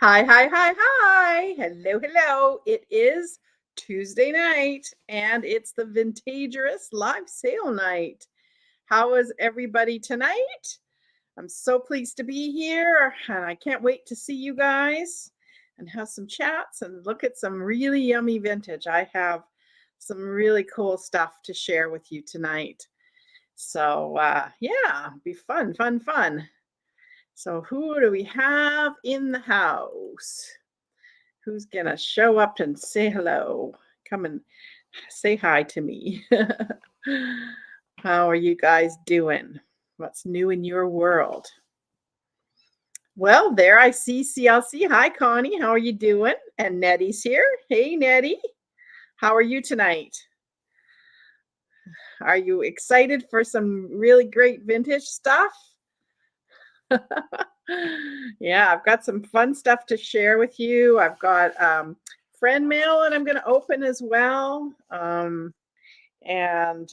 Hi, hi, hi, hi. Hello, hello. It is Tuesday night and it's the Vintagerous live sale night. How is everybody tonight? I'm so pleased to be here and I can't wait to see you guys and have some chats and look at some really yummy vintage. I have some really cool stuff to share with you tonight. So, yeah, be fun, fun, fun. So who do we have in the house? Who's gonna show up and say hello? Come and say hi to me. How are you guys doing? What's new in your world? Well, there I see CLC. Hi, Connie. How are you doing? And Nettie's here. Hey, Nettie. How are you tonight? Are you excited for some really great vintage stuff? Yeah, I've got some fun stuff to share with you. I've got friend mail that I'm going to open as well. And I'm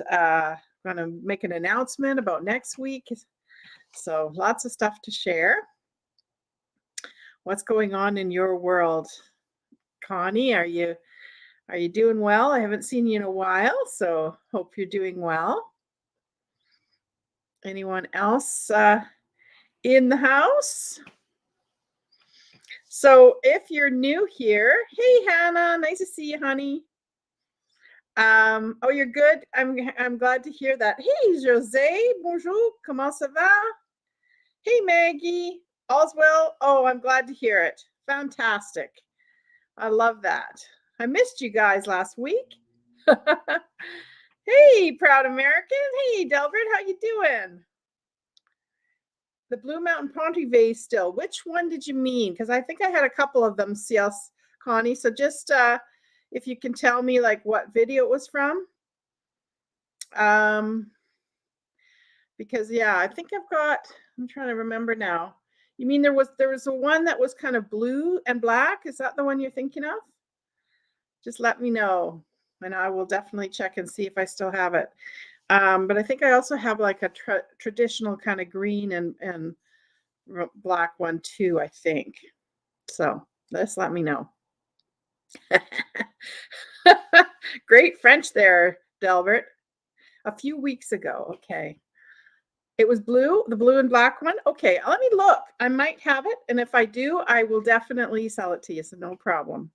going to make an announcement about next week. So lots of stuff to share. What's going on in your world? Connie, are you doing well? I haven't seen you in a while, so hope you're doing well. Anyone else in the house? So if you're new here, hey Hannah, nice to see you, honey. Oh, you're good. I'm glad to hear that. Hey José, bonjour, comment ça va? Hey Maggie, all's well. Oh, I'm glad to hear it. Fantastic. I love that. I missed you guys last week. Hey, proud American. Hey Delbert, how you doing? The Blue Mountain Pottery Vase still. Which one did you mean? Because I think I had a couple of them, CS Connie. So just if you can tell me like what video it was from. Because yeah, I think I'm trying to remember now. You mean there was a one that was kind of blue and black? Is that the one you're thinking of? Just let me know and I will definitely check and see if I still have it. But I think I also have like a traditional kind of green and black one too, I think. So just let me know. Great French there, Delbert. A few weeks ago. Okay. It was blue, the blue and black one. Okay, let me look. I might have it. And if I do, I will definitely sell it to you. So no problem.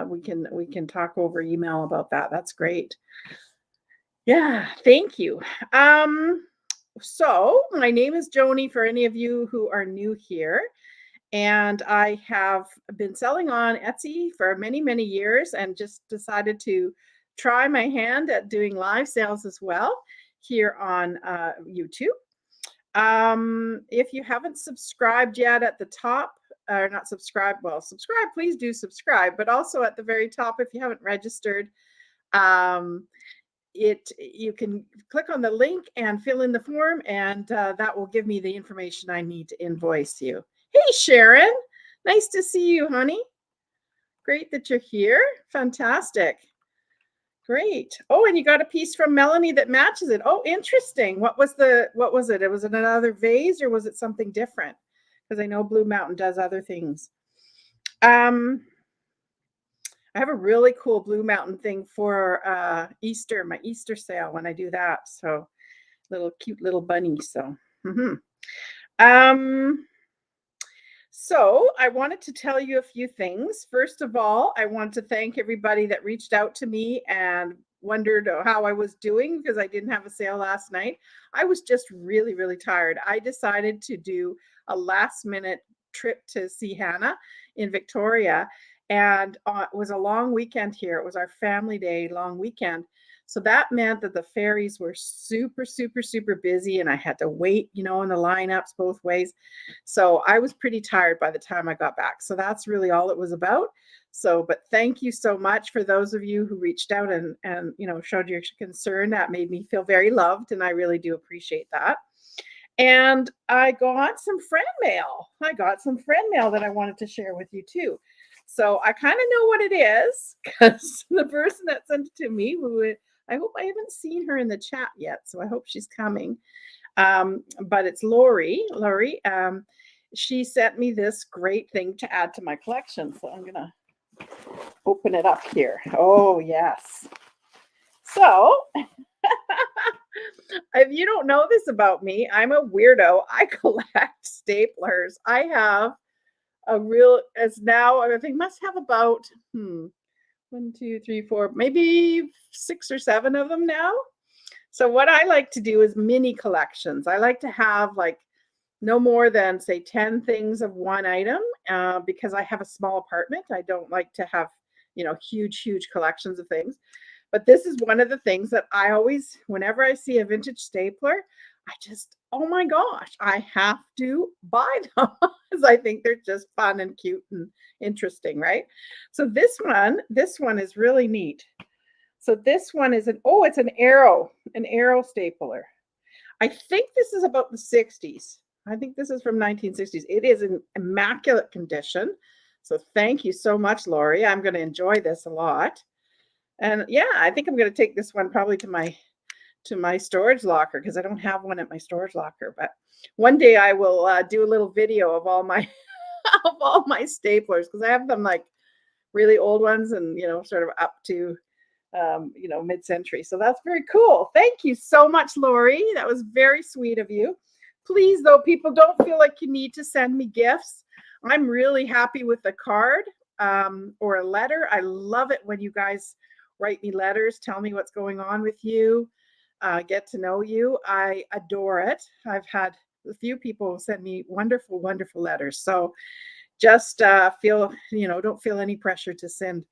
We can talk over email about that. That's great. Yeah, thank you. So my name is Joni for any of you who are new here. And I have been selling on Etsy for many, many years and just decided to try my hand at doing live sales as well here on YouTube. If you haven't subscribed yet at the top, or not subscribed, well, subscribe, please do subscribe, but also at the very top, if you haven't registered, you can click on the link and fill in the form, and that will give me the information I need to invoice you. Hey, Sharon, nice to see you, honey. Great that you're here. Fantastic. Great. Oh, and you got a piece from Melanie that matches it. Oh, interesting. What was it? Was it another vase or was it something different? Because I know Blue Mountain does other things. I have a really cool Blue Mountain thing for Easter, my Easter sale when I do that. So cute little bunny. So, so I wanted to tell you a few things. First of all, I want to thank everybody that reached out to me and wondered how I was doing because I didn't have a sale last night. I was just really, really tired. I decided to do a last minute trip to see Hannah in Victoria. And it was a long weekend here. It was our family day long weekend. So that meant that the ferries were super, super, super busy, and I had to wait, in the lineups both ways. So I was pretty tired by the time I got back. So that's really all it was about. So, but thank you so much for those of you who reached out and showed your concern. That made me feel very loved, and I really do appreciate that. And I got some friend mail. That I wanted to share with you too. So I kind of know what it is because the person that sent it to me, I hope I haven't seen her in the chat yet, so I hope she's coming. But it's Lori. She sent me this great thing to add to my collection. So I'm gonna open it up here. Oh yes. So if you don't know this about me, I'm a weirdo. I collect staplers. I have I think must have about 1, 2, 3, 4, maybe 6 or 7 of them now. So what I like to do is mini collections. I like to have like no more than say 10 things of one item because I have a small apartment. I don't like to have, huge collections of things. But this is one of the things that I always, whenever I see a vintage stapler, I just, oh my gosh, I have to buy them because I think they're just fun and cute and interesting, right? So this one is really neat. So this one is it's an arrow stapler. I think this is about the 60s. I think this is from 1960s. It is in immaculate condition. So thank you so much, Lori. I'm going to enjoy this a lot. And yeah, I think I'm going to take this one probably to my storage locker because I don't have one at my storage locker. But one day I will do a little video of all my staplers because I have them like really old ones and sort of up to mid-century. So that's very cool. Thank you so much, Lori. That was very sweet of you. Please, though, people, don't feel like you need to send me gifts. I'm really happy with a card or a letter. I love it when you guys write me letters, tell me what's going on with you, get to know you. I adore it. I've had a few people send me wonderful, wonderful letters. So just don't feel any pressure to send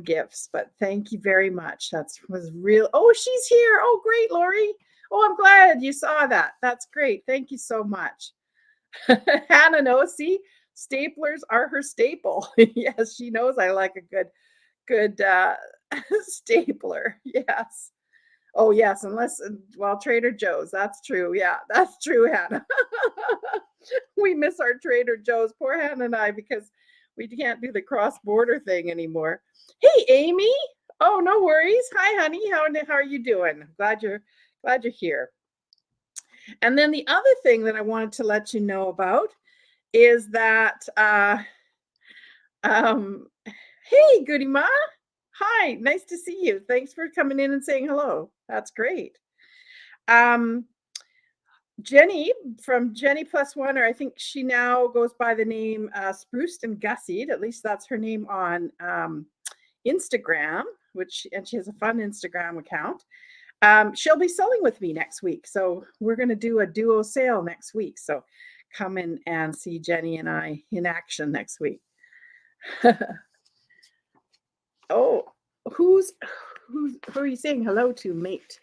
gifts, but thank you very much. That was real. Oh, she's here. Oh, great, Lori. Oh, I'm glad you saw that. That's great. Thank you so much. Hannah knows, see, staplers are her staple. Yes, she knows I like a good stapler. Yes. Oh, yes, unless, Trader Joe's. That's true. Yeah, that's true, Hannah. We miss our Trader Joe's, poor Hannah and I, because we can't do the cross-border thing anymore. Hey, Amy. Oh, no worries. Hi, honey. How are you doing? Glad you're here. And then the other thing that I wanted to let you know about is that, hey, Goody Ma. Hi, nice to see you. Thanks for coming in and saying hello. That's great. Jenny from Jenny Plus One, or I think she now goes by the name Spruced and Gussied. At least that's her name on Instagram, and she has a fun Instagram account. She'll be selling with me next week. So we're going to do a duo sale next week. So come in and see Jenny and I in action next week. Oh, who are you saying hello to, mate?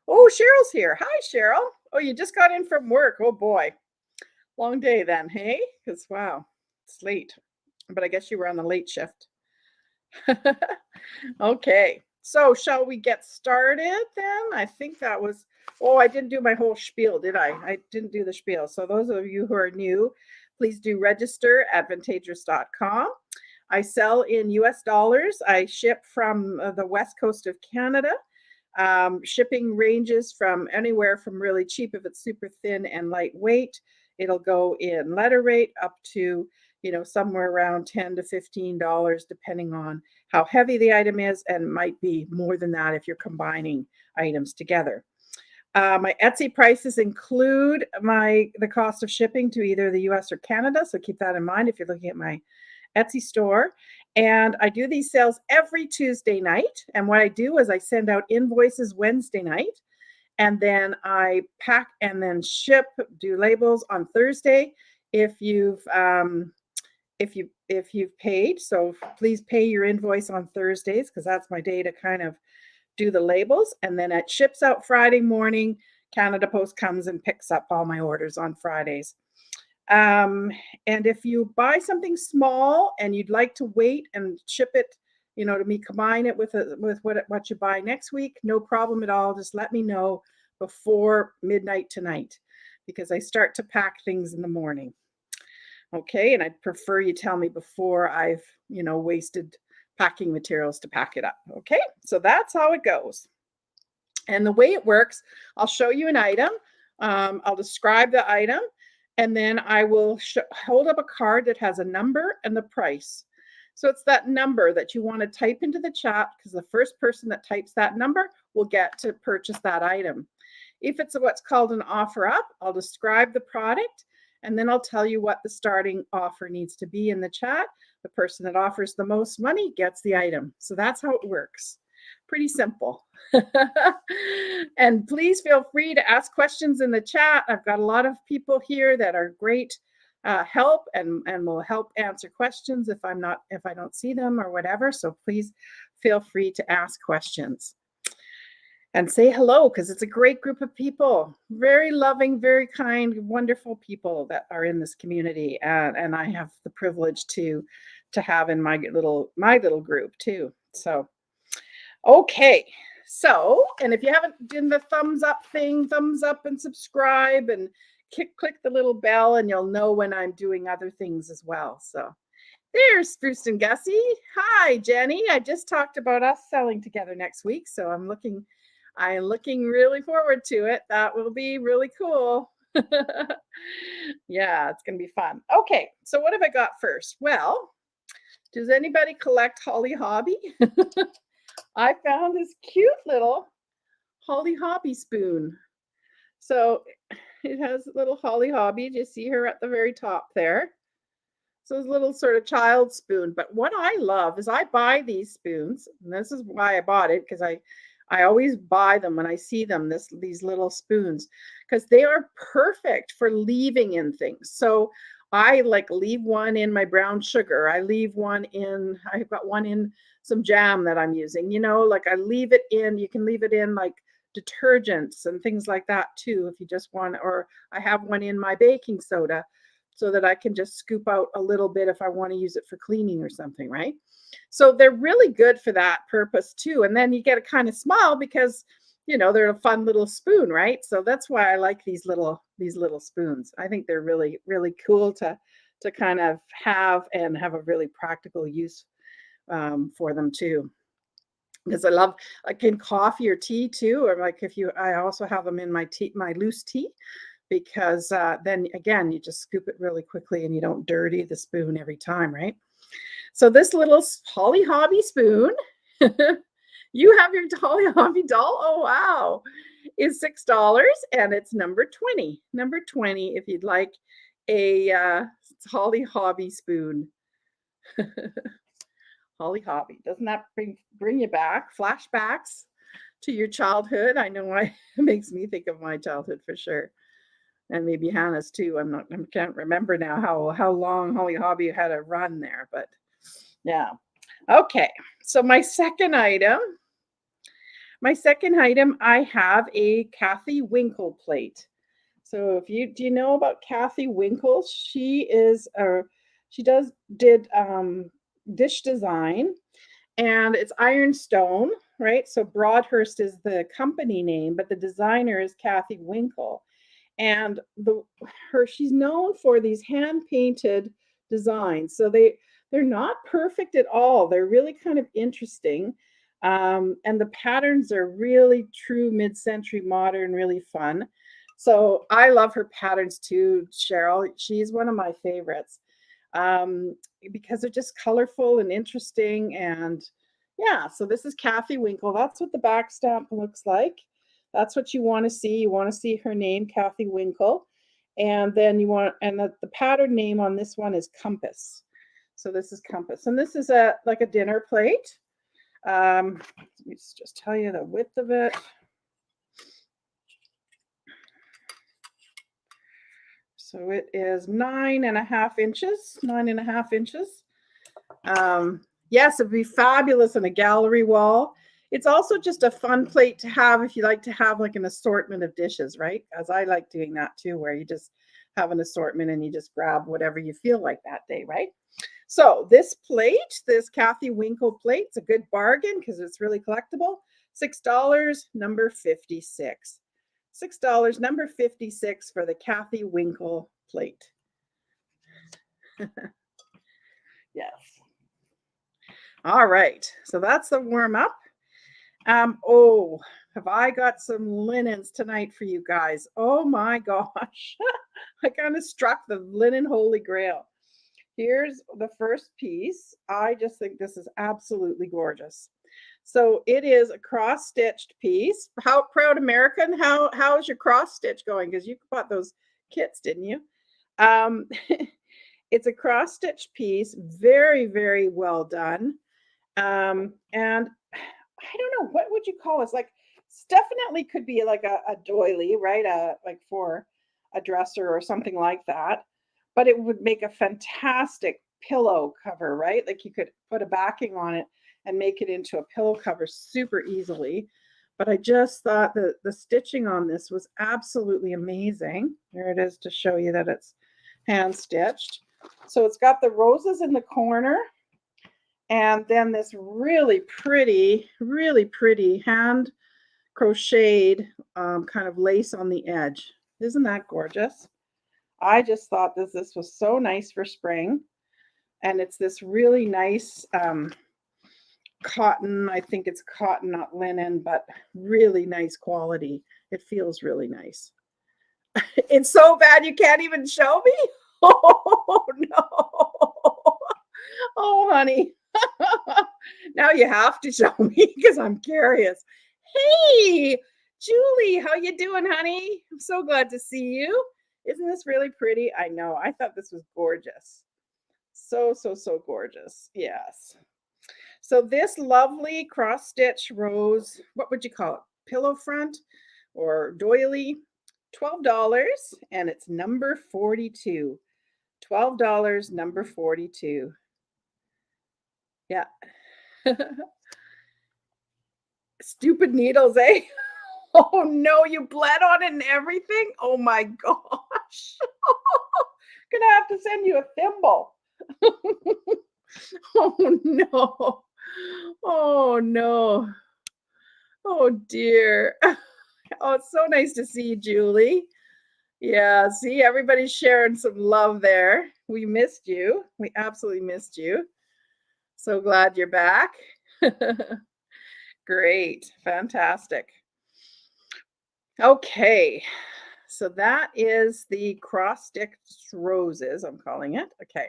Oh, Cheryl's here. Hi, Cheryl. Oh, you just got in from work. Oh boy. Long day then, hey? Because wow, it's late. But I guess you were on the late shift. Okay. So shall we get started then? I think that was, I didn't do my whole spiel, did I? I didn't do the spiel. So those of you who are new, please do register at vintagerous.com. I sell in US dollars. I ship from the west coast of Canada. Shipping ranges from anywhere from really cheap if it's super thin and lightweight. It'll go in letter rate up to, somewhere around $10 to $15, depending on how heavy the item is, and might be more than that if you're combining items together. My Etsy prices include the cost of shipping to either the US or Canada, so keep that in mind if you're looking at my Etsy store. And I do these sales every Tuesday night. And what I do is I send out invoices Wednesday night, and then I pack and then ship, do labels on Thursday. If you if you've paid. So please pay your invoice on Thursdays because that's my day to kind of do the labels. And then it ships out Friday morning. Canada Post comes and picks up all my orders on Fridays. And if you buy something small and you'd like to wait and ship it, you know, to me, combine it with what you buy next week, no problem at all. Just let me know before midnight tonight because I start to pack things in the morning. Okay, and I'd prefer you tell me before I've, you know, wasted packing materials to pack it up. Okay, so that's how it goes. And the way it works, I'll show you an item. I'll describe the item, and then I will hold up a card that has a number and the price. So it's that number that you want to type into the chat because the first person that types that number will get to purchase that item. If it's what's called an offer up, I'll describe the product and then I'll tell you what the starting offer needs to be in the chat. The person that offers the most money gets the item. So that's how it works. Pretty simple. And please feel free to ask questions in the chat. I've got a lot of people here that are great help and will help answer questions if I don't see them or whatever. So please feel free to ask questions. And say hello because it's a great group of people, very loving, very kind, wonderful people that are in this community, and I have the privilege to have in my little group too. So, okay, so and if you haven't done the thumbs up thing, thumbs up and subscribe and click the little bell, and you'll know when I'm doing other things as well. So. There's Spruce and Gussie. Hi, Jenny. I just talked about us selling together next week, so I'm looking really forward to it. That will be really cool. Yeah, it's going to be fun. Okay, so what have I got first? Well, does anybody collect Holly Hobby? I found this cute little Holly Hobby spoon. So it has a little Holly Hobby. Do you see her at the very top there? So it's a little sort of child spoon. But what I love is I buy these spoons, and this is why I bought it, because I always buy them when I see them, these little spoons, because they are perfect for leaving in things. So I like leave one in my brown sugar. I've got one in some jam that I'm using, you know, like I leave it in, you can leave it in like detergents and things like that too, if you just want, or I have one in my baking soda so that I can just scoop out a little bit if I want to use it for cleaning or something, right? So they're really good for that purpose too. And then you get a kind of smile because, you know, they're a fun little spoon, right? So that's why I like these little spoons. I think they're really, really cool to kind of have and have a really practical use for them too. Because I love like in coffee or tea too, or like I also have them in my loose tea. Because then again, you just scoop it really quickly and you don't dirty the spoon every time, right? So this little Holly Hobby spoon, you have your Holly Hobby doll? Oh, wow. Is $6 and it's number 20. Number 20 if you'd like a Holly Hobby spoon. Holly Hobby. Doesn't that bring you back? Flashbacks to your childhood? I know it makes me think of my childhood for sure. And maybe Hannah's too. I can't remember now how long Holly Hobby had a run there, but yeah. Okay, so my second item, I have a Kathy Winkle plate. So do you know about Kathy Winkle? She did dish design, and it's ironstone, right? So Broadhurst is the company name, but the designer is Kathy Winkle. And she's known for these hand-painted designs. So they're not perfect at all. They're really kind of interesting. And the patterns are really true mid-century modern, really fun. So I love her patterns too, Cheryl. She's one of my favorites because they're just colorful and interesting. And yeah, so this is Kathy Winkle. That's what the back stamp looks like. That's what you want to see. You want to see her name, Kathy Winkle. And then the pattern name on this one is Compass. So this is Compass. And this is like a dinner plate. Let me just tell you the width of it. So it is 9.5 inches, 9.5 inches. Yes, it'd be fabulous on a gallery wall. It's also just a fun plate to have if you like to have like an assortment of dishes, right? As I like doing that too, where you just have an assortment and you just grab whatever you feel like that day, right? So this plate, this Kathy Winkle plate, it's a good bargain because it's really collectible. $6, number 56. $6, number 56 for the Kathy Winkle plate. Yes. All right, so that's the warm up. Oh, have I got some linens tonight for you guys? Oh my gosh, I kind of struck the linen holy grail. Here's the first piece. I just think this is absolutely gorgeous. So it is a cross-stitched piece. How proud American? How is your cross stitch going? Because you bought those kits, didn't you? It's a cross-stitch piece, very, very well done. And I don't know, what would you call it? It's like, it's definitely could be like a doily, right? Like for a dresser or something like that. But it would make a fantastic pillow cover, right? Like you could put a backing on it and make it into a pillow cover super easily. But I just thought that the stitching on this was absolutely amazing. There it is to show you that it's hand stitched. So it's got the roses in the corner. And then this really pretty hand crocheted kind of lace on the edge. Isn't that gorgeous? I just thought this was so nice for spring. And it's this really nice cotton. I think it's cotton, not linen, but really nice quality. It feels really nice. It's so bad you can't even show me? Oh, no. Oh, honey. Now you have to show me because I'm curious. Hey, Julie, how you doing, honey? I'm so glad to see you. Isn't this really pretty? I know. I thought this was gorgeous. So gorgeous. Yes. So this lovely cross-stitch rose, what would you call it? Pillow front or doily? $12, and it's number 42. $12, number 42. Yeah. Stupid needles, eh? Oh no, you bled on it and everything? Oh my gosh. Gonna have to send you a thimble. Oh no. Oh no. Oh dear. Oh, it's so nice to see you, Julie. Yeah, see, everybody's sharing some love there. We missed you. We absolutely missed you. So glad you're back. Great. Fantastic. Okay. So that is the cross-stitched roses, I'm calling it. Okay.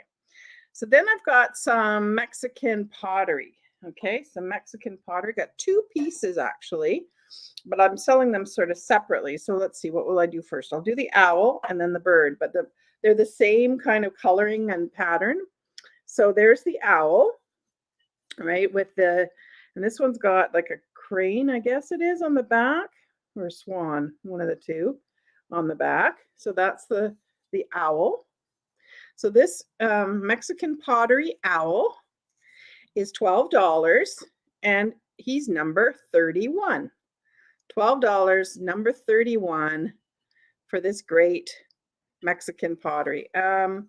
So then I've got some Mexican pottery. Okay, some Mexican pottery. Got two pieces actually, but I'm selling them sort of separately. So let's see, what will I do first? I'll do the owl and then the bird, but they're the same kind of coloring and pattern. So there's the owl, right? And this one's got like a crane, I guess it is, on the back, or a swan, one of the two on the back. So that's the owl. So this Mexican pottery owl is $12, and he's number 31. $12, number 31 for this great Mexican pottery. And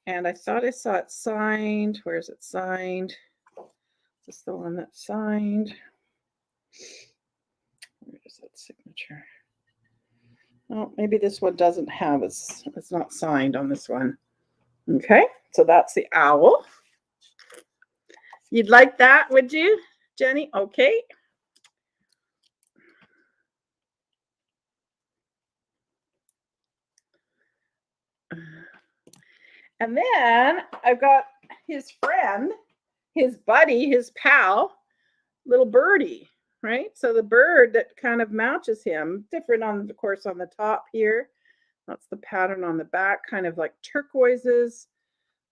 I thought I saw it signed. Where is it signed? Is this the one that's signed? Where is that signature? Oh, maybe this one doesn't have it's not signed on this one. Okay, so that's the owl. You'd like that, would you, Jenny? Okay. And then I've got his friend, his buddy, his pal, little birdie, right? So the bird that kind of matches him, different on, of course, on the top here. That's the pattern on the back, kind of like turquoises,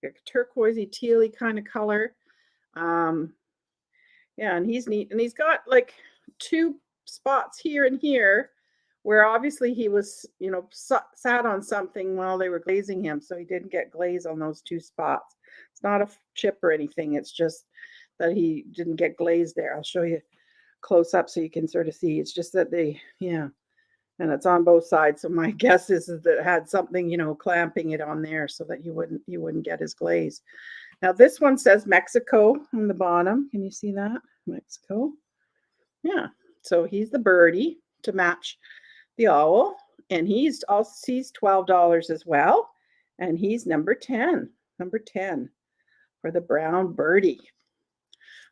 like turquoisey, tealy kind of color. Yeah, and he's neat. And he's got like two spots here and here where obviously he was, sat on something while they were glazing him. So he didn't get glaze on those two spots. not a chip or anything. It's just that he didn't get glazed there. I'll show you close up so you can sort of see. It's just that yeah, and it's on both sides. So my guess is that it had something, clamping it on there so that you wouldn't get his glaze. Now this one says Mexico on the bottom. Can you see that? Mexico. Yeah. So he's the birdie to match the owl, and he's $12 as well, and he's number 10 for the brown birdie.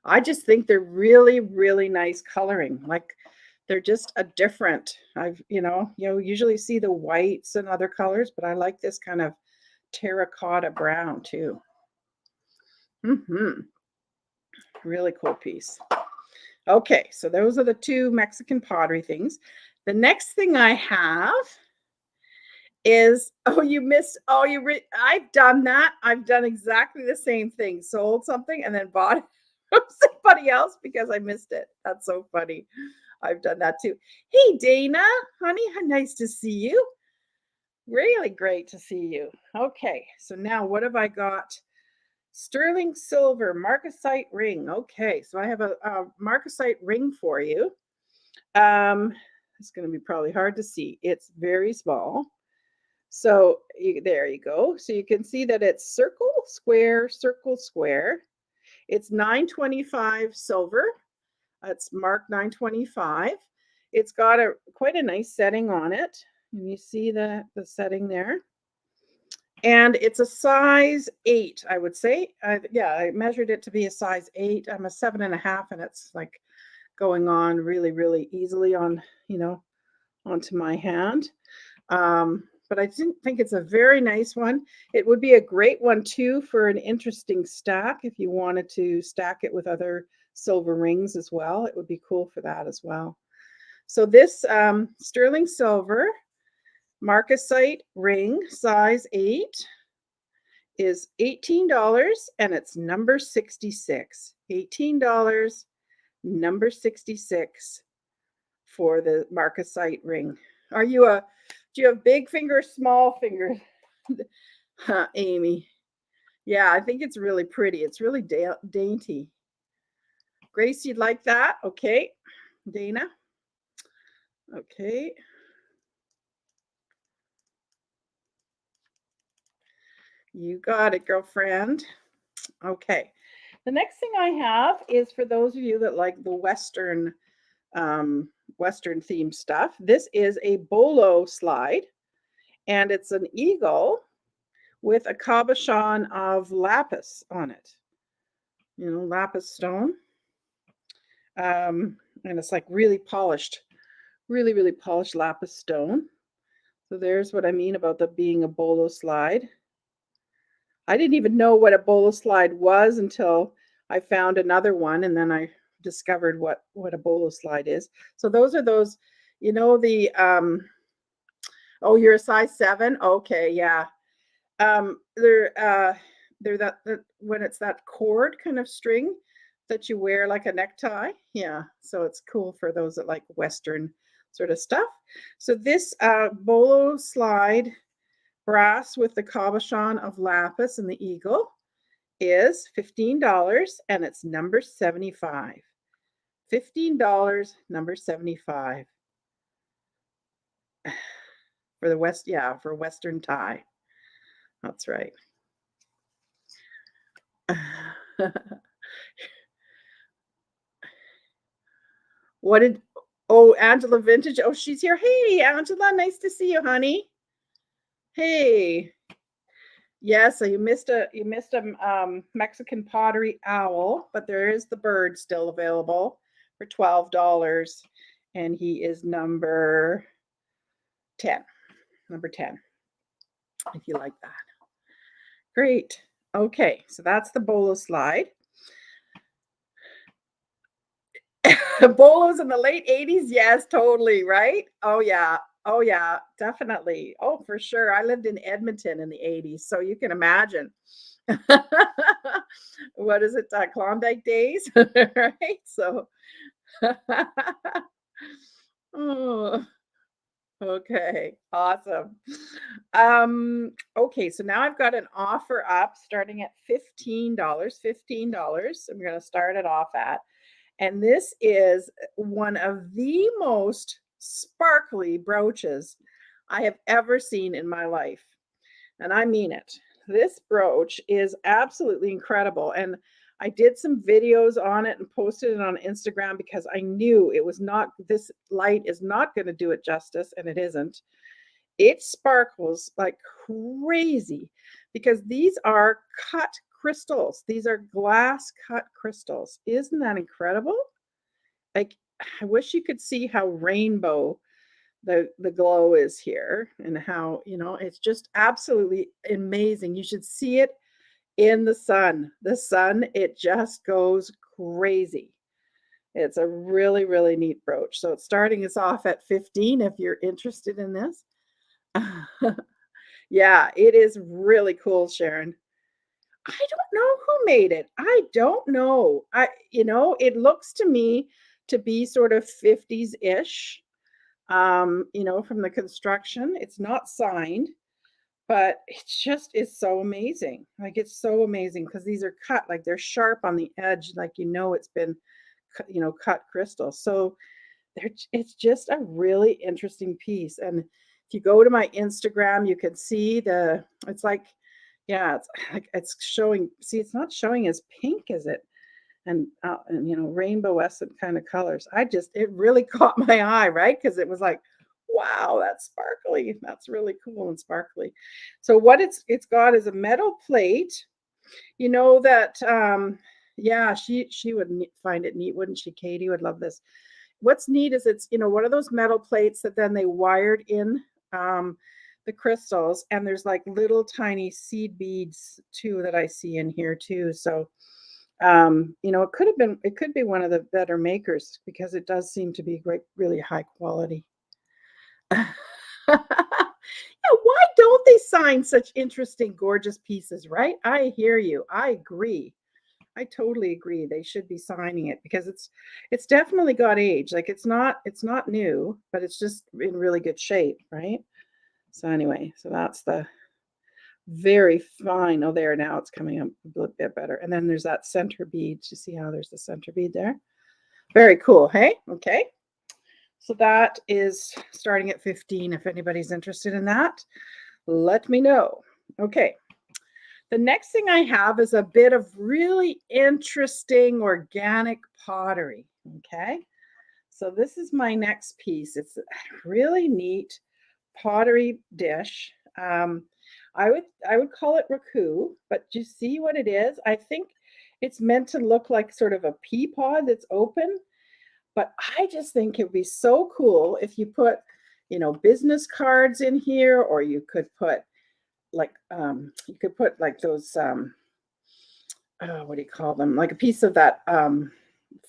I just think they're really, really nice coloring. Like they're just a different. Usually see the whites and other colors, but I like this kind of terracotta brown too. Really cool piece. Okay, so those are the two Mexican pottery things. The next thing I have is, I've done that. I've done exactly the same thing. Sold something and then bought it from somebody else because I missed it. That's so funny. I've done that too. Hey, Dana, honey, how nice to see you. Really great to see you. Okay, so now what have I got? Sterling silver Marcosite ring. Okay, so I have a Marcosite ring for you. It's going to be probably hard to see. It's very small. So there you go. So you can see that it's circle, square, circle, square. It's $9.25 silver. It's marked $9.25. It's got quite a nice setting on it. And you see the setting there. And it's a size 8, I would say. I measured it to be a size 8. I'm a 7.5, and it's like going on really, really easily on, onto my hand. But I think it's a very nice one. It would be a great one too for an interesting stack if you wanted to stack it with other silver rings as well. It would be cool for that as well. So this sterling silver Marcosite ring, size 8, is $18, and it's number 66. $18, number 66 for the Marcosite ring. Do you have big finger, small finger? Amy. Yeah, I think it's really pretty. It's really dainty. Grace, you'd like that? Okay. Dana? Okay. You got it, girlfriend. Okay. The next thing I have is for those of you that like the Western themed stuff. This is a bolo slide, and it's an eagle with a cabochon of lapis on it. Lapis stone. And it's like really polished, really, really polished lapis stone. So there's what I mean about the being a bolo slide. I didn't even know what a bolo slide was until I found another one, and then I discovered what a bolo slide is. So those are those, the oh, you're a size 7? Okay, yeah. They're that when it's that cord kind of string that you wear like a necktie. Yeah, so it's cool for those that like Western sort of stuff. So this bolo slide brass with the cabochon of lapis and the eagle is $15, and it's number 75. $15, number 75 for the for Western tie. That's right. Angela Vintage. Oh, she's here. Hey, Angela, nice to see you, honey. Hey. Yes, so you missed a Mexican pottery owl, but there is the bird still available for $12, and he is number 10. Number 10, if you like that. Great. Okay, so that's the bolo slide. Bolos in the late 80s? Yes, totally, right? Oh, yeah. Oh, yeah, definitely. Oh, for sure. I lived in Edmonton in the 80s, so you can imagine. What is it? Klondike days, right? So, oh. Okay, awesome. Okay, so now I've got an offer up starting at $15, $15. I'm going to start it off at. And this is one of the most sparkly brooches I have ever seen in my life. And I mean it. This brooch is absolutely incredible. And I did some videos on it and posted it on Instagram because I knew it was not, this light is not going to do it justice, and it isn't. It sparkles like crazy because these are cut crystals. These are glass cut crystals. Isn't that incredible? Like, I wish you could see how rainbow the glow is here, and how, it's just absolutely amazing. You should see it in the sun. The sun, it just goes crazy. It's a really, really neat brooch. So it's starting us off at 15 if you're interested in this. Yeah, it is really cool, Sharon. I don't know who made it. I don't know. It looks to me to be sort of 50s-ish. From the construction. It's not signed, but it just is so amazing. Like, it's so amazing because these are cut, like they're sharp on the edge, like it's been cut crystal. So it's just a really interesting piece. And if you go to my Instagram, you can see it's like, yeah, it's like it's showing. See, it's not showing as pink, is it? And rainbow-escent kind of colors. It really caught my eye, right? Because it was like, wow, that's sparkly. That's really cool and sparkly. So what it's got is a metal plate. That yeah, she would find it neat, wouldn't she? Katie would love this. What's neat is it's one of those metal plates that then they wired in the crystals, and there's like little tiny seed beads too that I see in here too. So it could be one of the better makers because it does seem to be great, really high quality. Yeah, why don't they sign such interesting, gorgeous pieces, right? I hear you. I agree. I totally agree. They should be signing it because it's definitely got age. Like, it's not new, but it's just in really good shape, right? So anyway, so that's the very fine. Oh, there, now it's coming up a bit better. And then there's that center bead. You see how there's the center bead there? Very cool. Hey, okay. So that is starting at 15. If anybody's interested in that, let me know. Okay. The next thing I have is a bit of really interesting organic pottery. Okay. So this is my next piece. It's a really neat pottery dish. I would call it raku, but do you see what it is? I think it's meant to look like sort of a pea pod that's open, but I just think it would be so cool if you put, business cards in here, or you could put like those what do you call them? Like a piece of that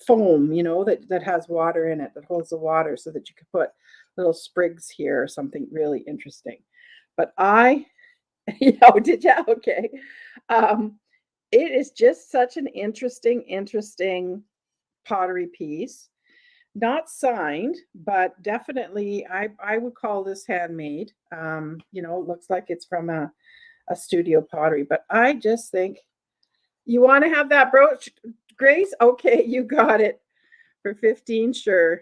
foam, that has water in it, that holds the water, so that you could put little sprigs here or something really interesting. But oh, did you? Okay. Um, it is just such an interesting pottery piece. Not signed, but definitely I would call this handmade. It looks like it's from a studio pottery, but I just think you want to have that brooch, Grace? Okay, you got it for 15, sure.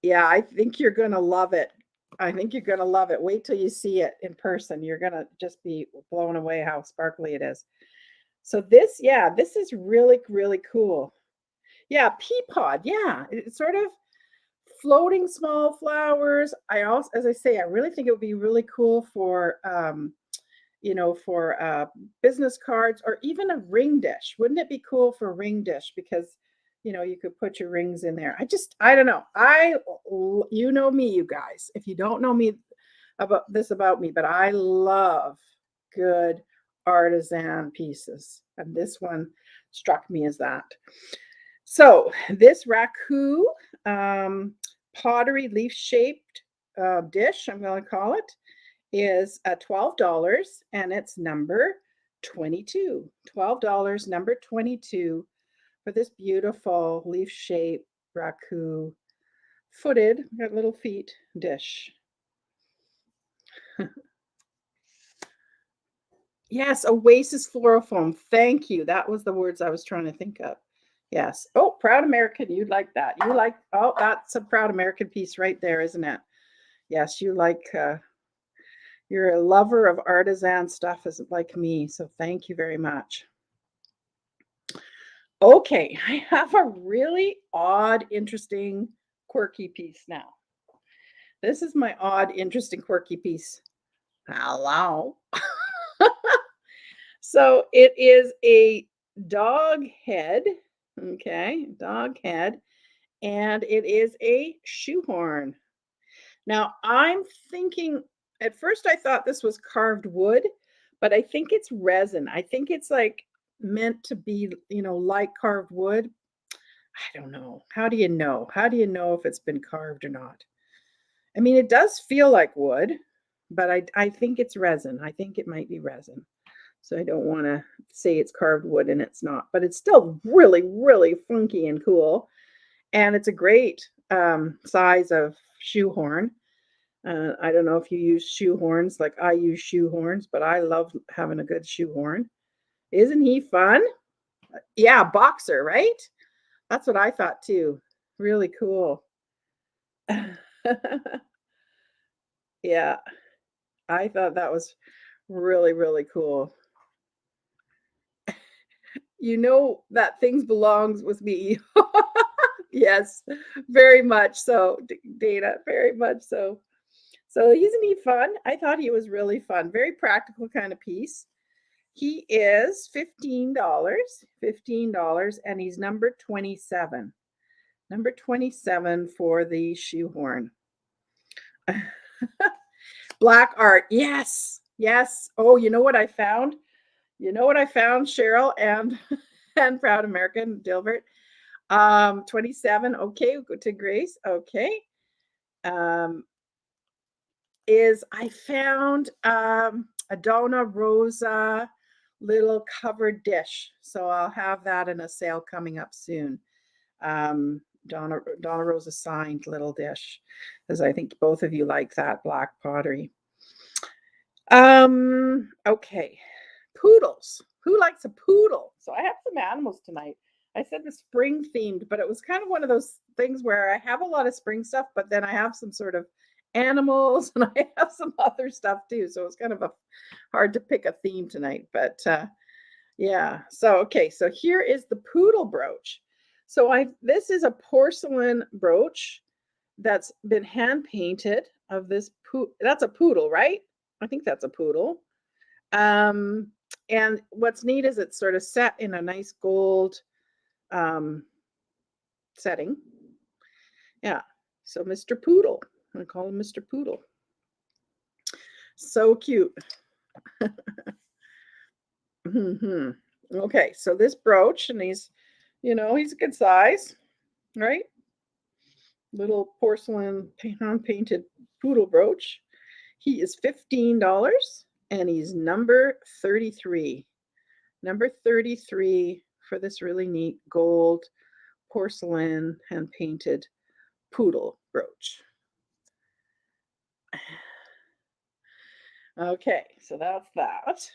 Yeah, I think you're gonna love it. I think you're gonna love it. Wait till you see it in person. You're gonna just be blown away how sparkly it is. So this is really, really cool. Yeah, pea pod. Yeah, it's sort of floating small flowers. I also, as I say, I really think it would be really cool for business cards, or even a ring dish. Wouldn't it be cool for a ring dish? Because you could put your rings in there. I don't know. You know me, you guys. If you don't know me about me, but I love good artisan pieces, and this one struck me as that. So this raku pottery leaf shaped dish, I'm going to call it, is $12, and it's number 22. $12, number 22, for this beautiful leaf shaped raku footed, got little feet dish. Yes, Oasis floral foam. Thank you. That was the words I was trying to think of. Yes. Oh, Proud American. You'd like that. You like, oh, that's a Proud American piece right there, isn't it? Yes, you like, you're a lover of artisan stuff as like me. So thank you very much. Okay, I have a really odd, interesting, quirky piece now. This is my odd, interesting, quirky piece. Hello. So it is a dog head, okay, dog head, and it is a shoehorn. Now I'm thinking, at first I thought this was carved wood, but I think it's resin. I think it's like meant to be, like carved wood. I don't know. How do you know? How do you know if it's been carved or not? I mean, it does feel like wood, but I think it's resin. I think it might be resin. So I don't want to say it's carved wood and it's not, but it's still really, really funky and cool. And it's a great size of shoehorn. I don't know if you use shoehorns like I use shoehorns, but I love having a good shoehorn. Isn't he fun? Yeah, boxer, right? That's what I thought too. Really cool. Yeah, I thought that was really, really cool. You know that things belongs with me. Yes, very much so, Dana, very much so. So isn't he fun? I thought he was really fun. Very practical kind of piece. He is $15, $15, and he's number 27. Number 27 for the shoehorn. Black art. Yes. Yes. Oh, you know what I found? You know what I found, Cheryl and and Proud American Dilbert? 27. Okay, go to Grace. Okay. Um, is I found a Donna Rosa little covered dish. So I'll have that in a sale coming up soon. Donna Rosa signed little dish, because I think both of you like that black pottery. Okay. Poodles. Who likes a poodle? So I have some animals tonight. I said the spring themed, but it was kind of one of those things where I have a lot of spring stuff, but then I have some sort of animals and I have some other stuff too. So it's kind of hard to pick a theme tonight, but yeah. So okay, so here is the poodle brooch. So this is a porcelain brooch that's been hand painted of this that's a poodle, right? I think that's a poodle. And what's neat is it's sort of set in a nice gold setting. Yeah. So Mr. Poodle. I call him Mr. Poodle. So cute. Okay, so this brooch, and he's a good size, right? Little porcelain hand painted poodle brooch. He is $15 and he's number 33. Number 33 for this really neat gold porcelain hand painted poodle brooch. Okay, so that's that.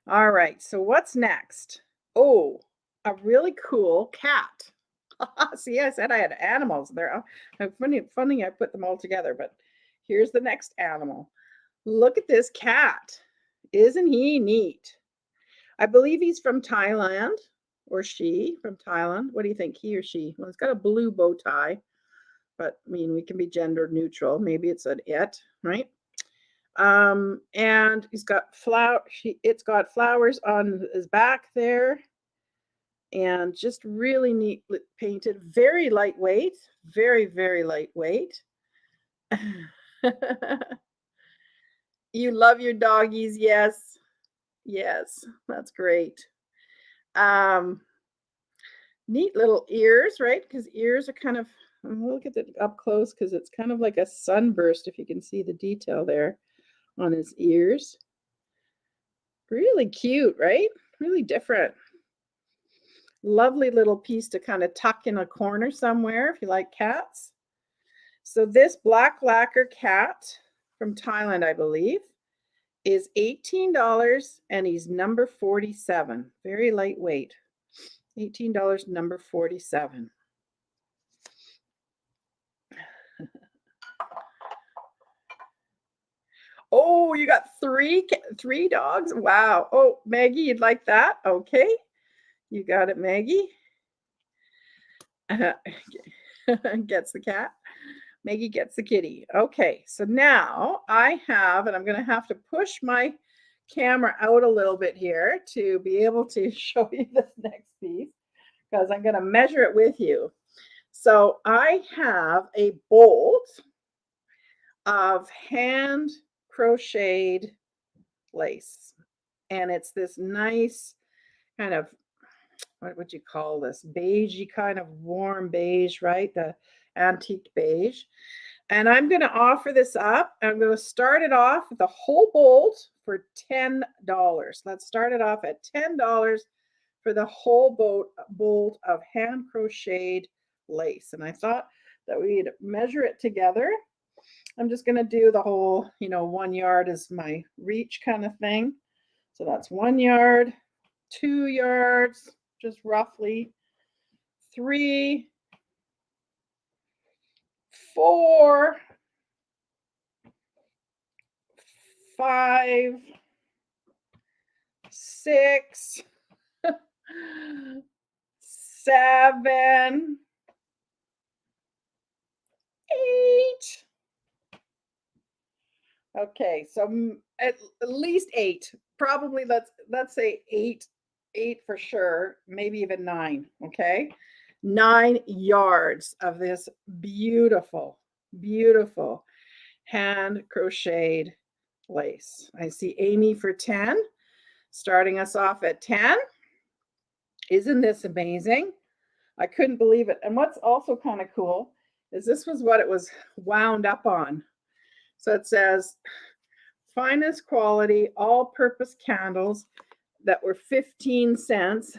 All right, so what's next? Oh, a really cool cat. See, I said I had animals there. Funny I put them all together, but here's the next animal. Look at this cat. Isn't he neat? I believe he's from Thailand, or she from Thailand. What do you think, he or she? Well, it's got a blue bow tie, but I mean, we can be gender neutral. Maybe it's an it, right? And he's got it's got flowers on his back there, and just really neat painted, very lightweight, very, very lightweight. You love your doggies, yes. Yes, that's great. Neat little ears, right? Because ears are kind of, look at it up close because it's kind of like a sunburst, if you can see the detail there on his ears. Really cute, right? Really different. Lovely little piece to kind of tuck in a corner somewhere if you like cats. So this black lacquer cat from Thailand, I believe, is $18 and he's number 47. Very lightweight. $18, number 47. Oh, you got three dogs? Wow. Oh, Maggie, you'd like that? Okay. You got it, Maggie. Gets the cat. Maggie gets the kitty. Okay, so now I have, and I'm going to have to push my camera out a little bit here to be able to show you this next piece because I'm going to measure it with you. So I have a bolt of hand crocheted lace, and it's this nice kind of, what would you call this? Beigey kind of warm beige, right? The antique beige. And I'm going to offer this up. I'm going to start it off with a whole bolt for $10. Let's start it off at $10 for the whole bolt of hand crocheted lace. And I thought that we'd measure it together. I'm just going to do the whole, 1 yard is my reach kind of thing. So that's 1 yard, 2 yards, just roughly, 3, 4, 5, 6, 7, 8. Okay, so at least 8. Probably let's say 8 for sure, maybe even 9, okay? 9 yards of this beautiful, beautiful hand crocheted lace. I see Amy for 10, starting us off at 10. Isn't this amazing? I couldn't believe it. And what's also kind of cool is this was what it was wound up on. So it says, finest quality, all-purpose candles that were 15 cents.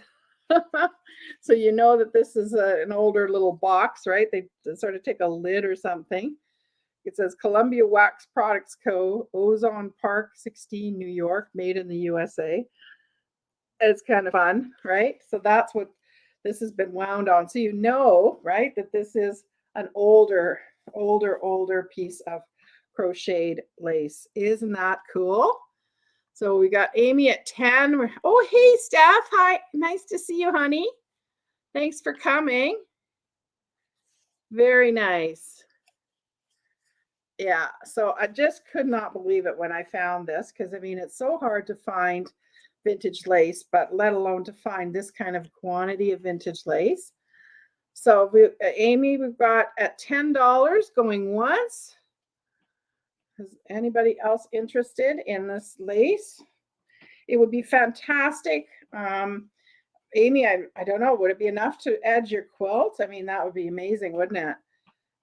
So you know that this is an older little box, right? They sort of take a lid or something. It says Columbia Wax Products Co., Ozone Park, 16, New York, made in the USA. It's kind of fun, right? So that's what this has been wound on. So you know, right, that this is an older piece of crocheted lace. Isn't that cool? So we got Amy at 10. Oh, hey, Steph. Hi. Nice to see you, honey. Thanks for coming. Very nice. Yeah, so I just could not believe it when I found this because, I mean, it's so hard to find vintage lace, but let alone to find this kind of quantity of vintage lace. So Amy, we've got at $10 going once. Is anybody else interested in this lace? It would be fantastic. Amy, I don't know, would it be enough to edge your quilt? I mean, that would be amazing, wouldn't it?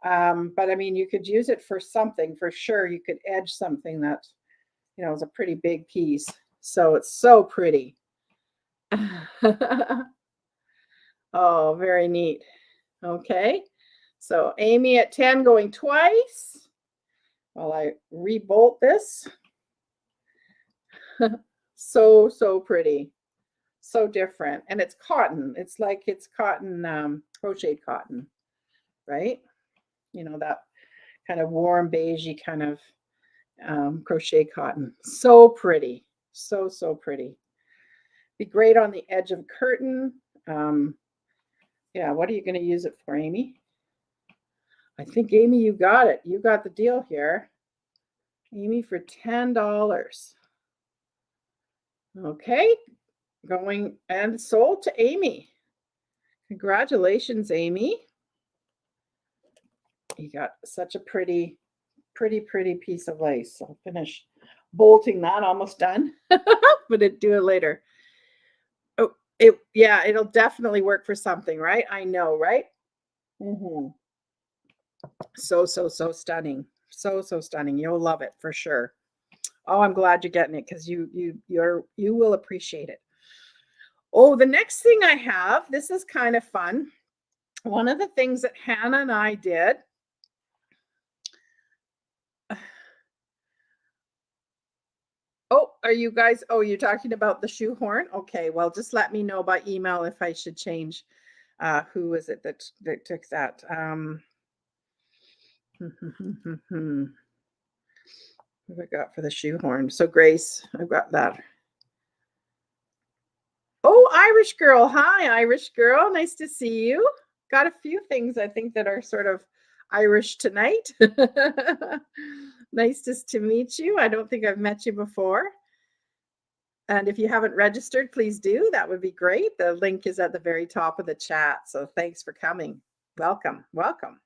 But I mean, you could use it for something for sure. You could edge something that, is a pretty big piece. So it's so pretty. Oh, very neat. Okay. So Amy at 10 going twice. While I rebolt this. So pretty. So different. And it's cotton. It's like it's cotton, crocheted cotton, right? That kind of warm beigey kind of crochet cotton. So pretty. So pretty. Be great on the edge of a curtain. Yeah, what are you going to use it for, Amy? I think, Amy, you got it. You got the deal here. Amy for $10. Okay. Going and sold to Amy. Congratulations, Amy. You got such a pretty piece of lace. I'll finish bolting that, almost done, but do it later. Oh, it'll definitely work for something, right? I know, right? So stunning. So stunning. You'll love it for sure. Oh, I'm glad you're getting it because you will appreciate it. Oh, the next thing I have, this is kind of fun. One of the things that Hannah and I did. Oh, are you guys, oh, you're talking about the shoehorn? Okay, well, just let me know by email if I should change. Who was it that took that? What have I got for the shoehorn? So Grace, I've got that. Oh, Irish girl. Hi, Irish girl. Nice to see you. Got a few things I think that are sort of Irish tonight. Nice to meet you. I don't think I've met you before. And if you haven't registered, please do. That would be great. The link is at the very top of the chat. So thanks for coming. Welcome. Welcome.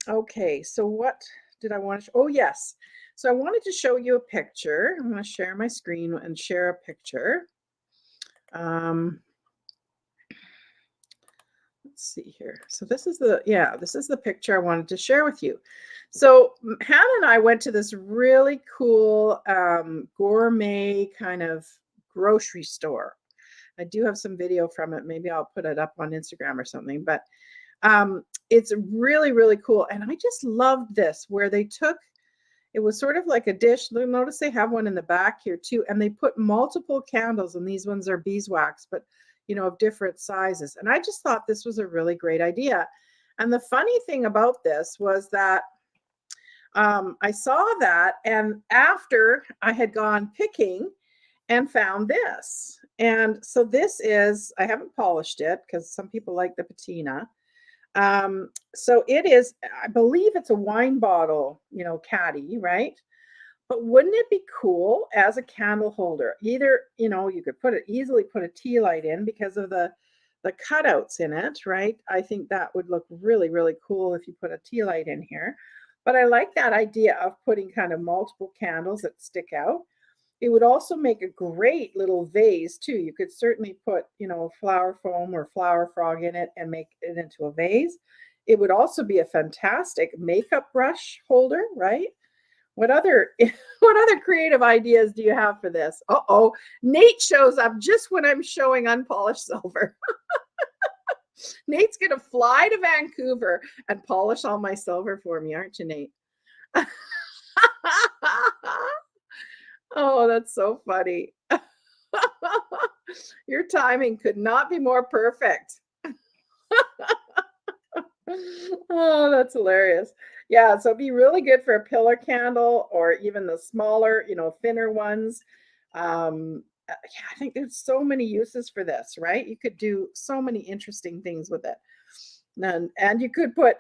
Okay, so what did I want to oh yes. So I wanted to show you a picture. I'm going to share my screen and share a picture. Let's see here. So this is the picture I wanted to share with you. So Hannah and I went to this really cool gourmet kind of grocery store. I do have some video from it. Maybe I'll put it up on Instagram or something, but it's really, really cool. And I just loved this where they took, it was sort of like a dish. Notice they have one in the back here too. And they put multiple candles, and these ones are beeswax, but of different sizes. And I just thought this was a really great idea. And the funny thing about this was that I saw that, and after I had gone picking and found this. And so this is, I haven't polished it because some people like the patina. So it is, I believe it's a wine bottle, caddy, right? But wouldn't it be cool as a candle holder? Either, you could easily put a tea light in because of the cutouts in it, right? I think that would look really, really cool if you put a tea light in here. But I like that idea of putting kind of multiple candles that stick out. It would also make a great little vase too. You could certainly put, flower foam or flower frog in it and make it into a vase. It would also be a fantastic makeup brush holder, right? What other creative ideas do you have for this? Uh-oh, Nate shows up just when I'm showing unpolished silver. Nate's gonna fly to Vancouver and polish all my silver for me, aren't you, Nate? Oh, that's so funny. Your timing could not be more perfect. Oh, that's hilarious. Yeah, so it'd be really good for a pillar candle or even the smaller, thinner ones. Yeah, I think there's so many uses for this, right? You could do so many interesting things with it. And you could put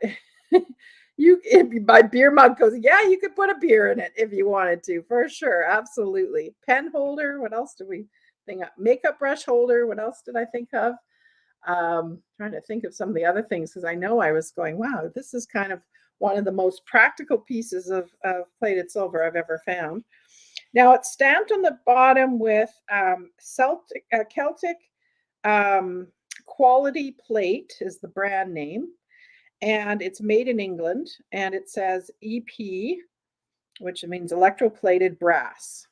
my beer mug goes, yeah, you could put a beer in it if you wanted to, for sure. Absolutely. Pen holder. What else did we think of? Makeup brush holder. What else did I think of? Trying to think of some of the other things because I know I was going, wow, this is kind of one of the most practical pieces of plated silver I've ever found. Now it's stamped on the bottom with Celtic Quality Plate is the brand name, and it's made in England, and it says EP, which means electroplated brass.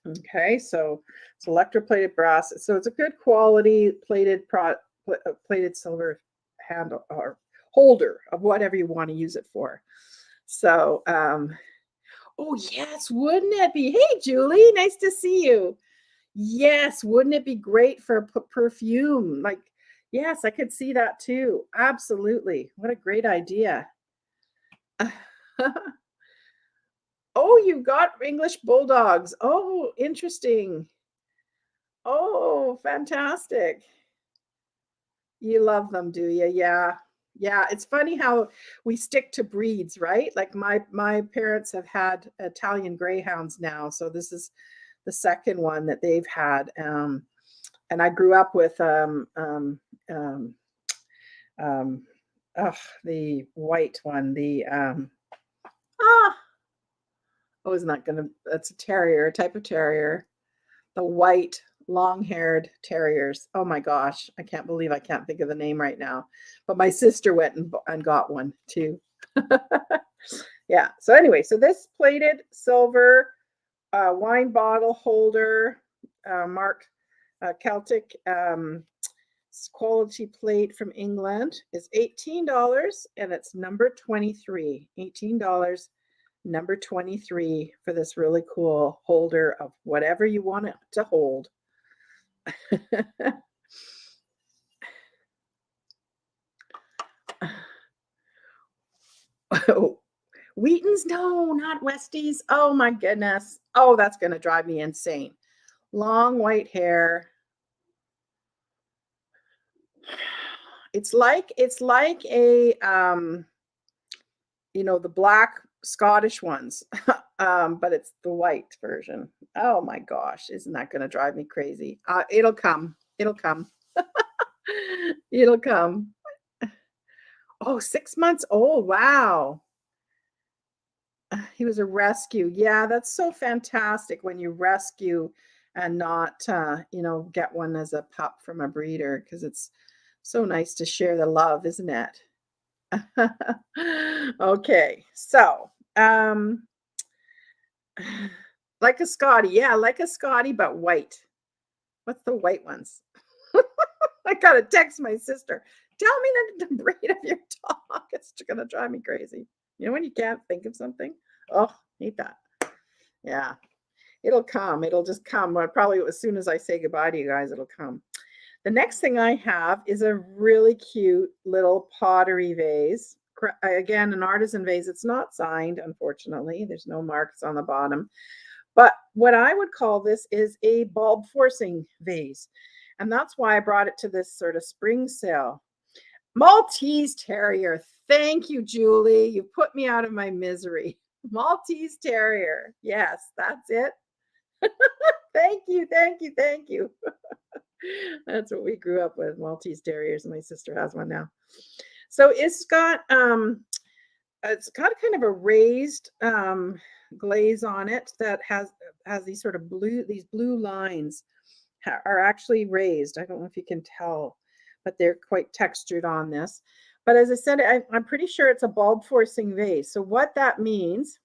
Okay, so it's electroplated brass. So it's a good quality plated silver handle or holder of whatever you want to use it for. So, oh yes, wouldn't it be? Hey, Julie, nice to see you. Yes, wouldn't it be great for perfume? Like, yes, I could see that too. Absolutely. What a great idea. Oh, you got English Bulldogs. Oh, interesting. Oh, fantastic. You love them, do you? Yeah. Yeah, it's funny how we stick to breeds, right? Like my parents have had Italian Greyhounds now, so this is the second one that they've had. And I grew up with the white one, that's a terrier, a type of terrier. The white, long-haired terriers. Oh my gosh, I can't believe I can't think of the name right now. But my sister went and got one too. Yeah. So anyway, so this plated silver wine bottle holder Celtic quality plate from England is $18, and it's number 23. $18, number 23 for this really cool holder of whatever you want it to hold. Oh, Wheaton's? No, not Westies. Oh my goodness. Oh, that's going to drive me insane. Long white hair. It's like a the black Scottish ones, but it's the white version. Oh my gosh, isn't that going to drive me crazy? It'll come. It'll come. It'll come. Oh, 6 months old. Wow. He was a rescue. Yeah, that's so fantastic when you rescue and not, get one as a pup from a breeder, because it's so nice to share the love, isn't it? Okay, so like a Scotty, yeah, like a Scotty, but white. What's the white ones? I gotta text my sister. Tell me the breed of your dog. It's gonna drive me crazy. You know when you can't think of something? Oh, hate that. Yeah, it'll come. It'll just come. Probably as soon as I say goodbye to you guys, it'll come. The next thing I have is a really cute little pottery vase. Again, an artisan vase. It's not signed, unfortunately. There's no marks on the bottom. But what I would call this is a bulb forcing vase. And that's why I brought it to this sort of spring sale. Maltese Terrier. Thank you, Julie. You put me out of my misery. Maltese Terrier. Yes, that's it. Thank you, thank you, thank you. That's what we grew up with, Maltese Terriers, and my sister has one now. So it's got kind of a raised glaze on it that has these sort of blue lines are actually raised. I don't know if you can tell, but they're quite textured on this. But as I said, I'm pretty sure it's a bulb forcing vase. So what that means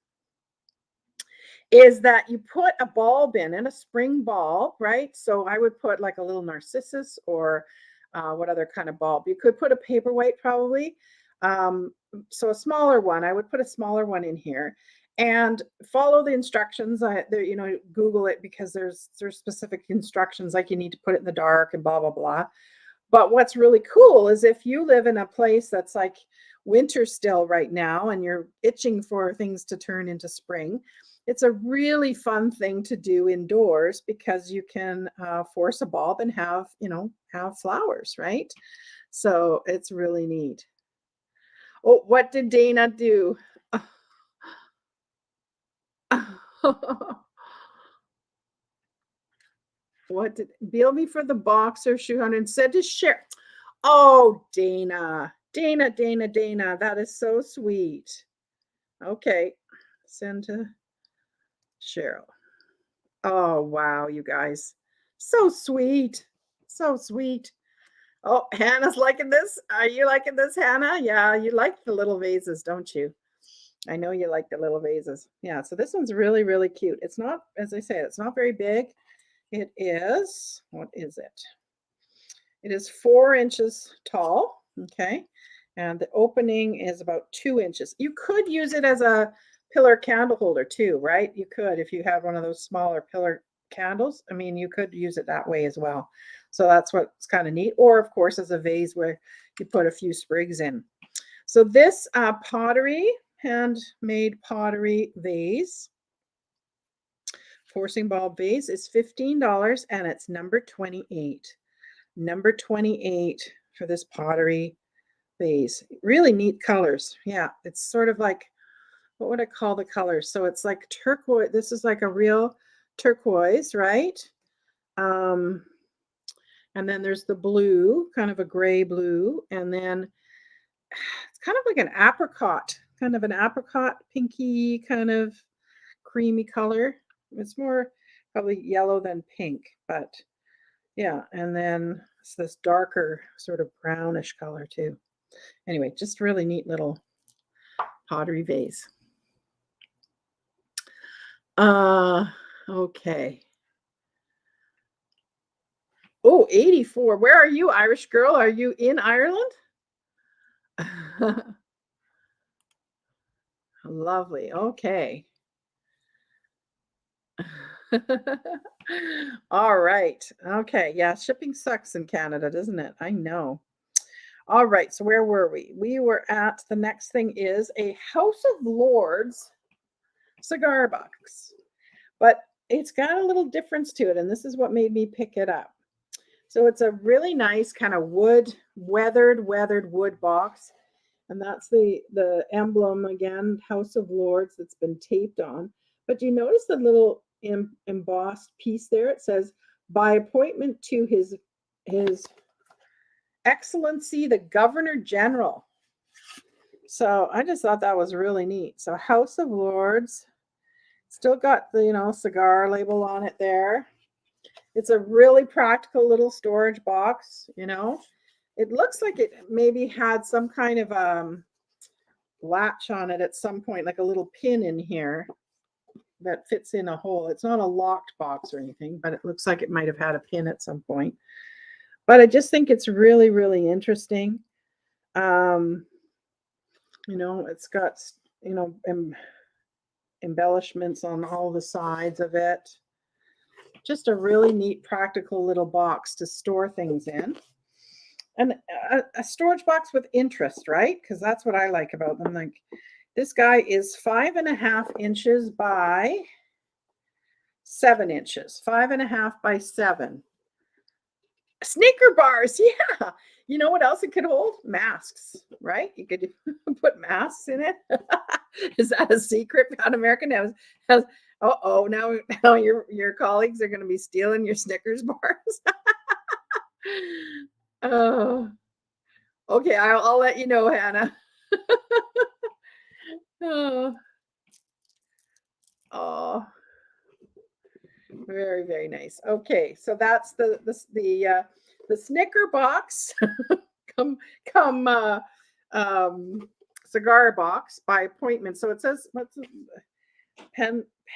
is that you put a bulb in a spring bulb, right? So I would put like a little narcissus, or what other kind of bulb? You could put a paperweight probably. So a smaller one, I would put a smaller one in here and follow the instructions. Google it, because there's specific instructions, like you need to put it in the dark and blah, blah, blah. But what's really cool is if you live in a place that's like winter still right now and you're itching for things to turn into spring, it's a really fun thing to do indoors, because you can force a bulb and have flowers, right? So it's really neat. Oh, what did Dana do? What did bill me for the boxer shoe and said to share? Oh, Dana, that is so sweet. Okay, send to Cheryl. Oh, wow, you guys. So sweet. So sweet. Oh, Hannah's liking this. Are you liking this, Hannah? Yeah, you like the little vases, don't you? I know you like the little vases. Yeah, so this one's really, really cute. It's not, as I say, it's not very big. It is, what is it? It is 4 inches tall, okay? And the opening is about 2 inches. You could use it as a pillar candle holder too, right? You could, if you have one of those smaller pillar candles. I mean, you could use it that way as well. So that's what's kind of neat. Or of course, as a vase where you put a few sprigs in. So this handmade pottery vase, forcing bulb vase, is $15, and it's number 28. Number 28 for this pottery vase. Really neat colors. Yeah, it's sort of like, what would I call the colors? So it's like turquoise. This is like a real turquoise, right? And then there's the blue, kind of a gray blue. And then it's kind of like an apricot, pinky, kind of creamy color. It's more probably yellow than pink, but yeah. And then it's this darker sort of brownish color too. Anyway, just really neat little pottery vase. Okay. Oh, 84. Where are you, Irish girl? Are you in Ireland? Lovely. Okay. All right. Okay. Yeah, shipping sucks in Canada, doesn't it? I know. All right. So where were we? We were at the next thing is a House of Lords cigar box. But it's got a little difference to it, and this is what made me pick it up. So it's a really nice kind of wood, weathered wood box. And that's the emblem again, House of Lords, that's been taped on. But you notice the little embossed piece there? It says, by appointment to his Excellency, the Governor General. So I just thought that was really neat. So House of Lords, still got the, cigar label on it there. It's a really practical little storage box, It looks like it maybe had some kind of latch on it at some point, like a little pin in here that fits in a hole. It's not a locked box or anything, but it looks like it might have had a pin at some point. But I just think it's really, really interesting. It's got, embellishments on all the sides of it. Just a really neat, practical little box to store things in. And a storage box with interest, right? Because that's what I like about them. Like, this guy is 5.5 inches by 7 inches. 5.5 by 7. Sneaker bars, yeah. You know what else it could hold? Masks, right? You could put masks in it. Is that a secret? Pan American has now your colleagues are going to be stealing your Snickers bars. Oh, okay. I'll let you know, Hannah. Oh, very, very nice. Okay, so that's the Snicker box. come cigar box by appointment. So it says, what's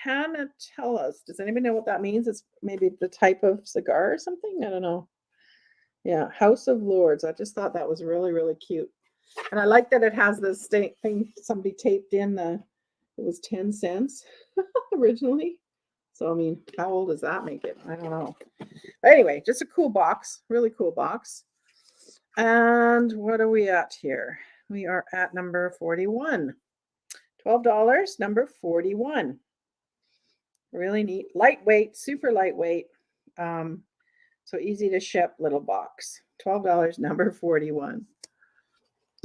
Panatellas. Does anybody know what that means? It's maybe the type of cigar or something. I don't know. Yeah, House of Lords. I just thought that was really, really cute. And I like that it has this thing somebody taped in it was 10 cents originally. So, I mean, how old does that make it? I don't know. But anyway, just a cool box, really cool box. And what are we at here? We are at number 41. $12, number 41. Really neat, lightweight, super lightweight. So easy to ship little box. $12, number 41.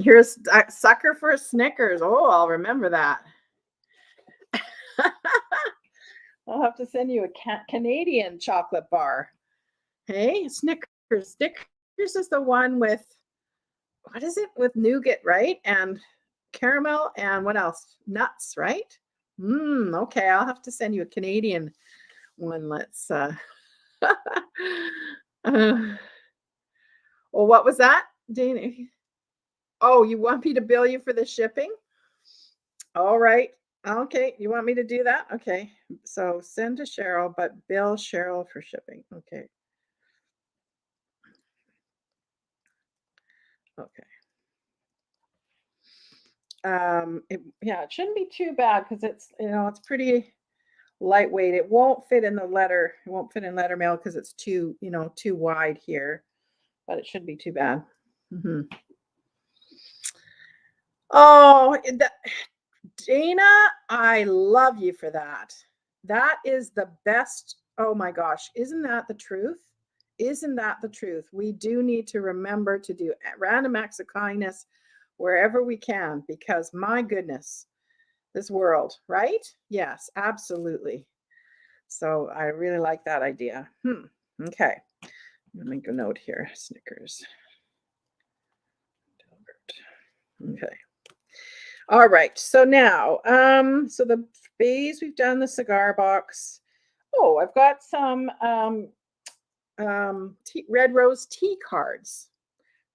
Here's a sucker for Snickers. Oh, I'll remember that. I'll have to send you a Canadian chocolate bar. Hey, Snickers. Snickers is the one with, what is it? With nougat, right? And caramel and what else? Nuts, right? Okay, I'll have to send you a Canadian one. Let's well, what was that, Dana? Oh, you want me to bill you for the shipping? All right. Okay, you want me to do that? Okay. So send to Cheryl, but bill Cheryl for shipping. Okay. Okay. It shouldn't be too bad because it's it's pretty lightweight. It won't fit in the letter. It won't fit in letter mail because it's too wide here, but it shouldn't be too bad. Oh, Dana, I love you for that. That is the best. Oh my gosh, isn't that the truth? Isn't that the truth? We do need to remember to do random acts of kindness wherever we can, because my goodness, this world, right? Yes, absolutely. So I really like that idea. Okay. Let me make a note here. Snickers. Okay. All right. So now, so the vase, we've done the cigar box. Oh, I've got some red rose tea cards.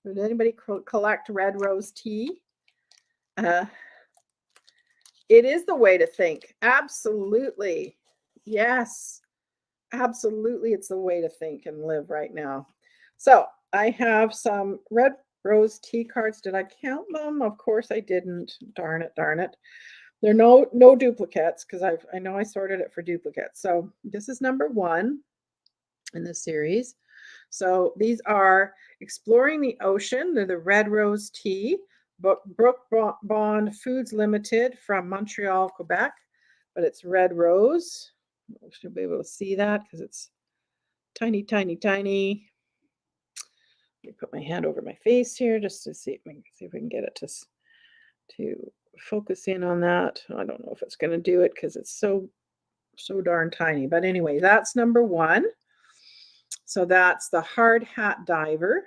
Did anybody collect red rose tea? It is the way to think. Absolutely. Yes. Absolutely. It's the way to think and live right now. So I have some red rose tea cards. Did I count them? Of course I didn't. Darn it, darn it. There are no duplicates because I know I sorted it for duplicates. So this is number 1 in the series. So these are Exploring the Ocean. They're the red rose tea. Brook Bond Foods Limited from Montreal, Quebec. But it's red rose. I should be able to see that because it's tiny, tiny, tiny. Let me put my hand over my face here just to see if we can get it to focus in on that. I don't know if it's going to do it because it's so darn tiny. But anyway, that's number 1. So that's the Hard Hat Diver.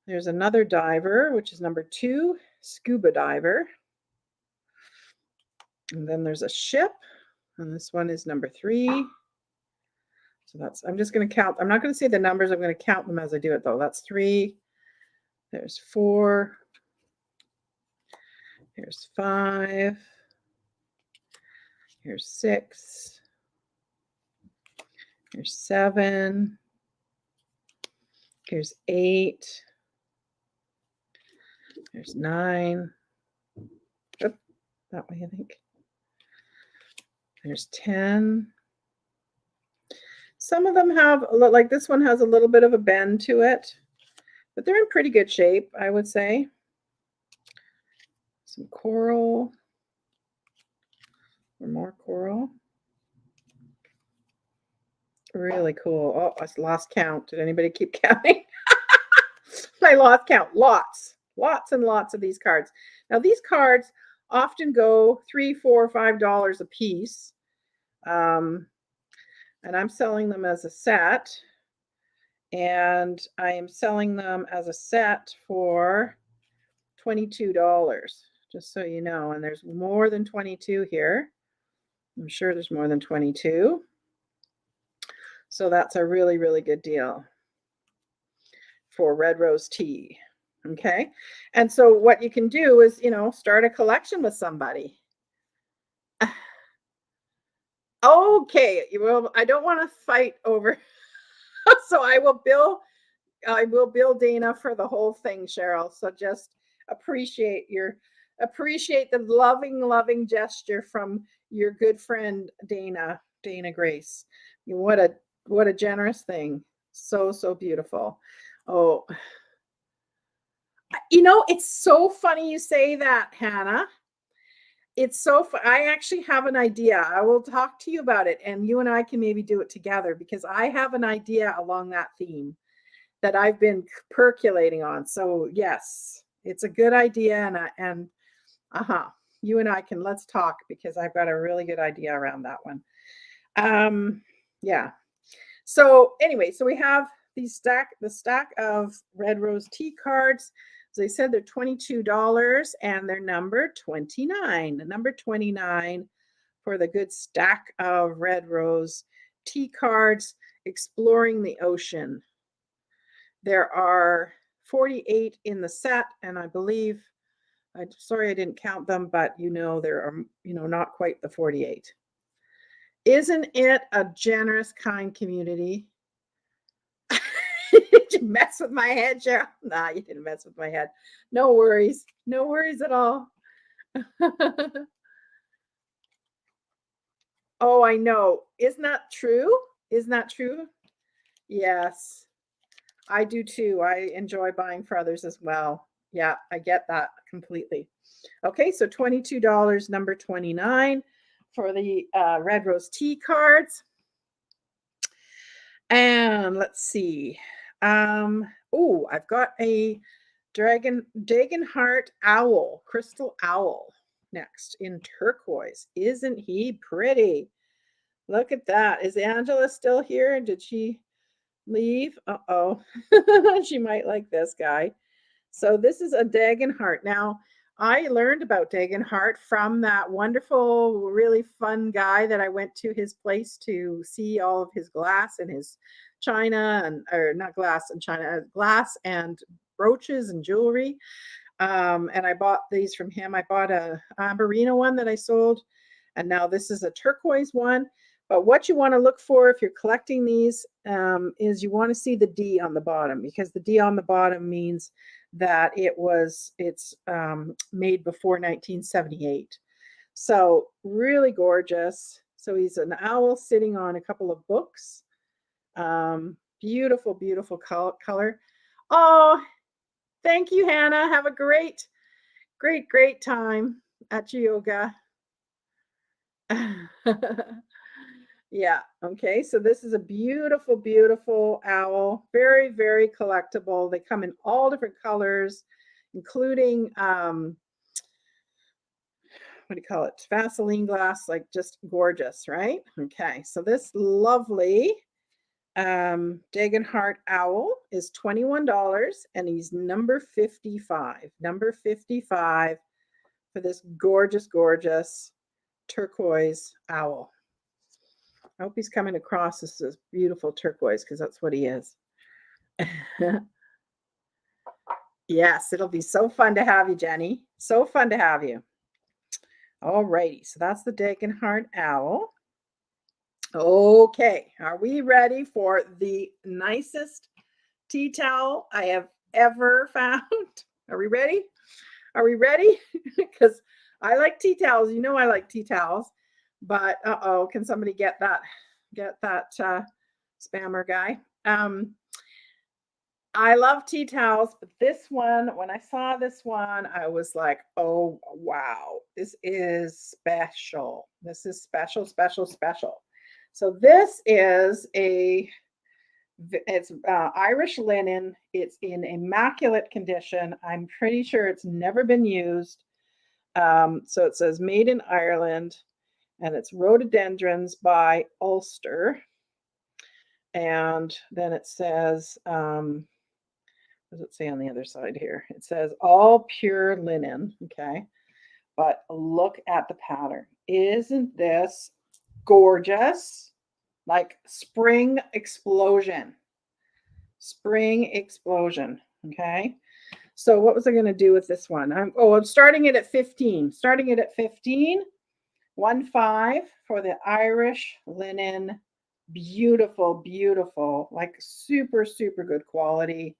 There's another diver, which is number 2, Scuba Diver. And then there's a ship, and this one is number 3. So that's, I'm just going to count. I'm not going to say the numbers. I'm going to count them as I do it, though. That's 3. There's 4. Here's 5. Here's 6. Here's 7. Here's 8. There's 9. Oop, that way, I think. There's 10. Some of them have, like this one has a little bit of a bend to it, but they're in pretty good shape, I would say. Some coral, or more coral. Really cool. Oh, I lost count. Did anybody keep counting? I lost count. Lots and lots of these cards. Now these cards often go $3, $4, $5 a piece. And I'm selling them as a set. And I am selling them as a set for $22, just so you know. And there's more than 22 here. I'm sure there's more than 22. So that's a really, really good deal for red rose tea. Okay. And so what you can do is, start a collection with somebody. Okay. Well, I don't want to fight over. So I will bill Dana for the whole thing, Cheryl. So just appreciate the loving gesture from your good friend Dana Grace. What a generous thing. So beautiful. Oh, it's so funny you say that, Hannah. It's so fun. I actually have an idea. I will talk to you about it, and you and I can maybe do it together because I have an idea along that theme that I've been percolating on. So yes, it's a good idea, and you and I let's talk because I've got a really good idea around that one. Yeah. So anyway, so we have the stack of red rose tea cards. As I said, they're $22 and they're number 29. Number 29 for the good stack of red rose tea cards, Exploring the Ocean. There are 48 in the set, and I believe, I'm sorry I didn't count them, but there are, not quite the 48. Isn't it a generous, kind community? Did you mess with my head, Cheryl? Nah, you didn't mess with my head. No worries. No worries at all. Oh, I know. Isn't that true? Isn't that true? Yes. I do too. I enjoy buying for others as well. Yeah, I get that completely. Okay, so $22, number 29 for the red rose tea cards. And let's see. Oh, I've got a Dagenhart owl, crystal owl next in turquoise. Isn't he pretty? Look at that. Is Angela still here? Did she leave? Uh-oh. She might like this guy. So this is a Dagenhart. Now, I learned about Dagenhart from that wonderful, really fun guy that I went to his place to see all of his glass and his china, or not glass and china, glass and brooches and jewelry. And I bought these from him. I bought a Amberina one that I sold, and now this is a turquoise one. But what you want to look for if you're collecting these is you want to see the D on the bottom, because the D on the bottom means that it's made before 1978. So really gorgeous. So he's an owl sitting on a couple of books. Beautiful, beautiful color. Oh, thank you, Hannah. Have a great, great, great time at your yoga. Yeah. Okay. So this is a beautiful, beautiful owl. Very, very collectible. They come in all different colors, including what do you call it? Vaseline glass, like just gorgeous, right? Okay. So this lovely Dagenhart owl is $21, and he's number 55. Number 55 for this gorgeous, gorgeous turquoise owl. I hope he's coming across as this beautiful turquoise, because that's what he is. Yes, it'll be so fun to have you, Jenny. So fun to have you. All righty, so that's the Dagenhart owl. Okay, are we ready for the nicest tea towel I have ever found? Are we ready? Are we ready? Because I like tea towels. You know I like tea towels. But uh-oh, can somebody get that spammer guy? I love tea towels, but this one, when I saw this one, I was like, oh wow, this is special. This is special, special, special. So this is it's Irish linen. It's in immaculate condition. I'm pretty sure it's never been used. So it says made in Ireland, and it's rhododendrons by Ulster. And then it says, what does it say on the other side here? It says all pure linen. Okay. But look at the pattern. Isn't this gorgeous? Like spring explosion. Spring explosion. Okay. So what was I going to do with this one? I'm starting it at 15. Starting it at 15. 1.5 for the Irish linen. Beautiful, beautiful, like super, super good quality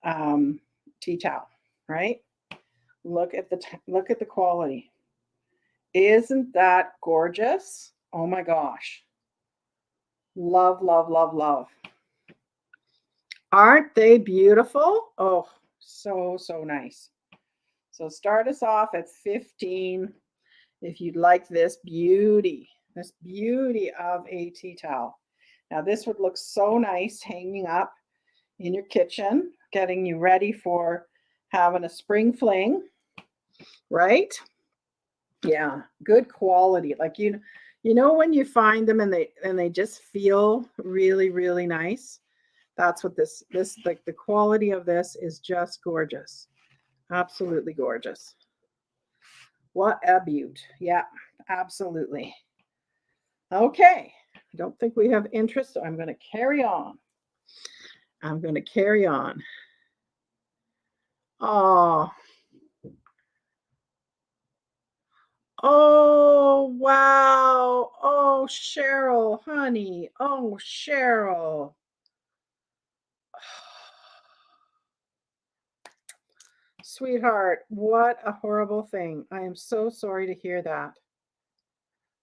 tea towel, right? Look at the quality. Isn't that gorgeous? Oh my gosh. Love, love, love, love. Aren't they beautiful? Oh, so, so nice. So start us off at 15 if you'd like this beauty of a tea towel. Now this would look so nice hanging up in your kitchen, getting you ready for having a spring fling, right? Yeah, good quality. Like you know when you find them and they just feel really, really nice. That's what this like the quality of this is just gorgeous. Absolutely gorgeous. What a beaut. Yeah, absolutely. Okay. I don't think we have interest, so I'm going to carry on. I'm going to carry on. Oh. Oh, wow. Oh, Cheryl, honey. Oh, Cheryl. Sweetheart, what a horrible thing. I am so sorry to hear that.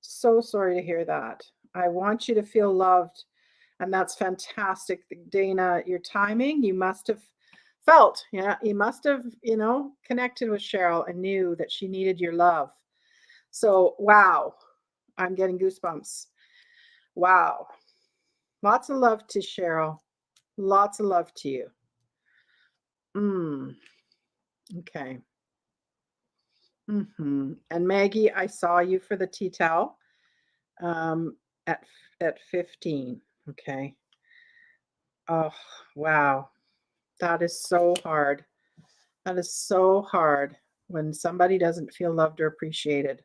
So sorry to hear that. I want you to feel loved, and that's fantastic. Dana, your timing, you must have felt, yeah, you must have, connected with Cheryl and knew that she needed your love. So, wow, I'm getting goosebumps. Wow. Lots of love to Cheryl. Lots of love to you. Okay. And Maggie, I saw you for the tea towel at 15. Okay. Oh, wow. That is so hard. That is so hard when somebody doesn't feel loved or appreciated.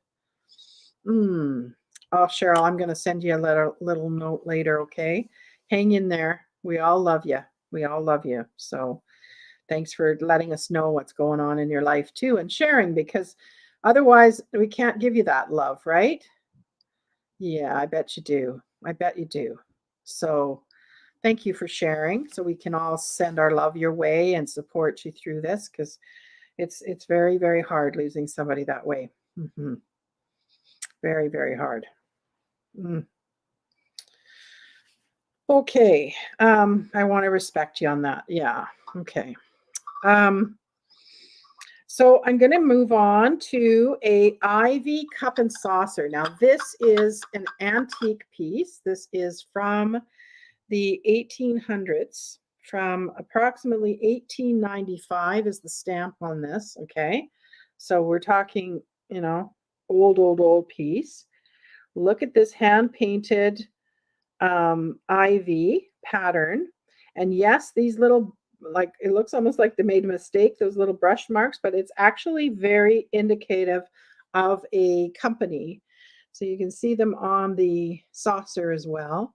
Oh, Cheryl, I'm going to send you a little note later, okay? Hang in there. We all love you. We all love you. So thanks for letting us know what's going on in your life too and sharing, because otherwise we can't give you that love, right? Yeah, I bet you do. I bet you do. So thank you for sharing. So we can all send our love your way and support you through this because it's very, very hard losing somebody that way. Very, very hard. Mm. Okay. I want to respect you on that. Yeah. Okay. So I'm going to move on to a ivy cup and saucer. Now this is an antique piece. This is from the 1800s, from approximately 1895 is the stamp on this. Okay. So we're talking, old piece. Look at this hand painted ivy pattern. And yes, these little, like, it looks almost like they made a mistake, those little brush marks, but it's actually very indicative of a company. So you can see them on the saucer as well.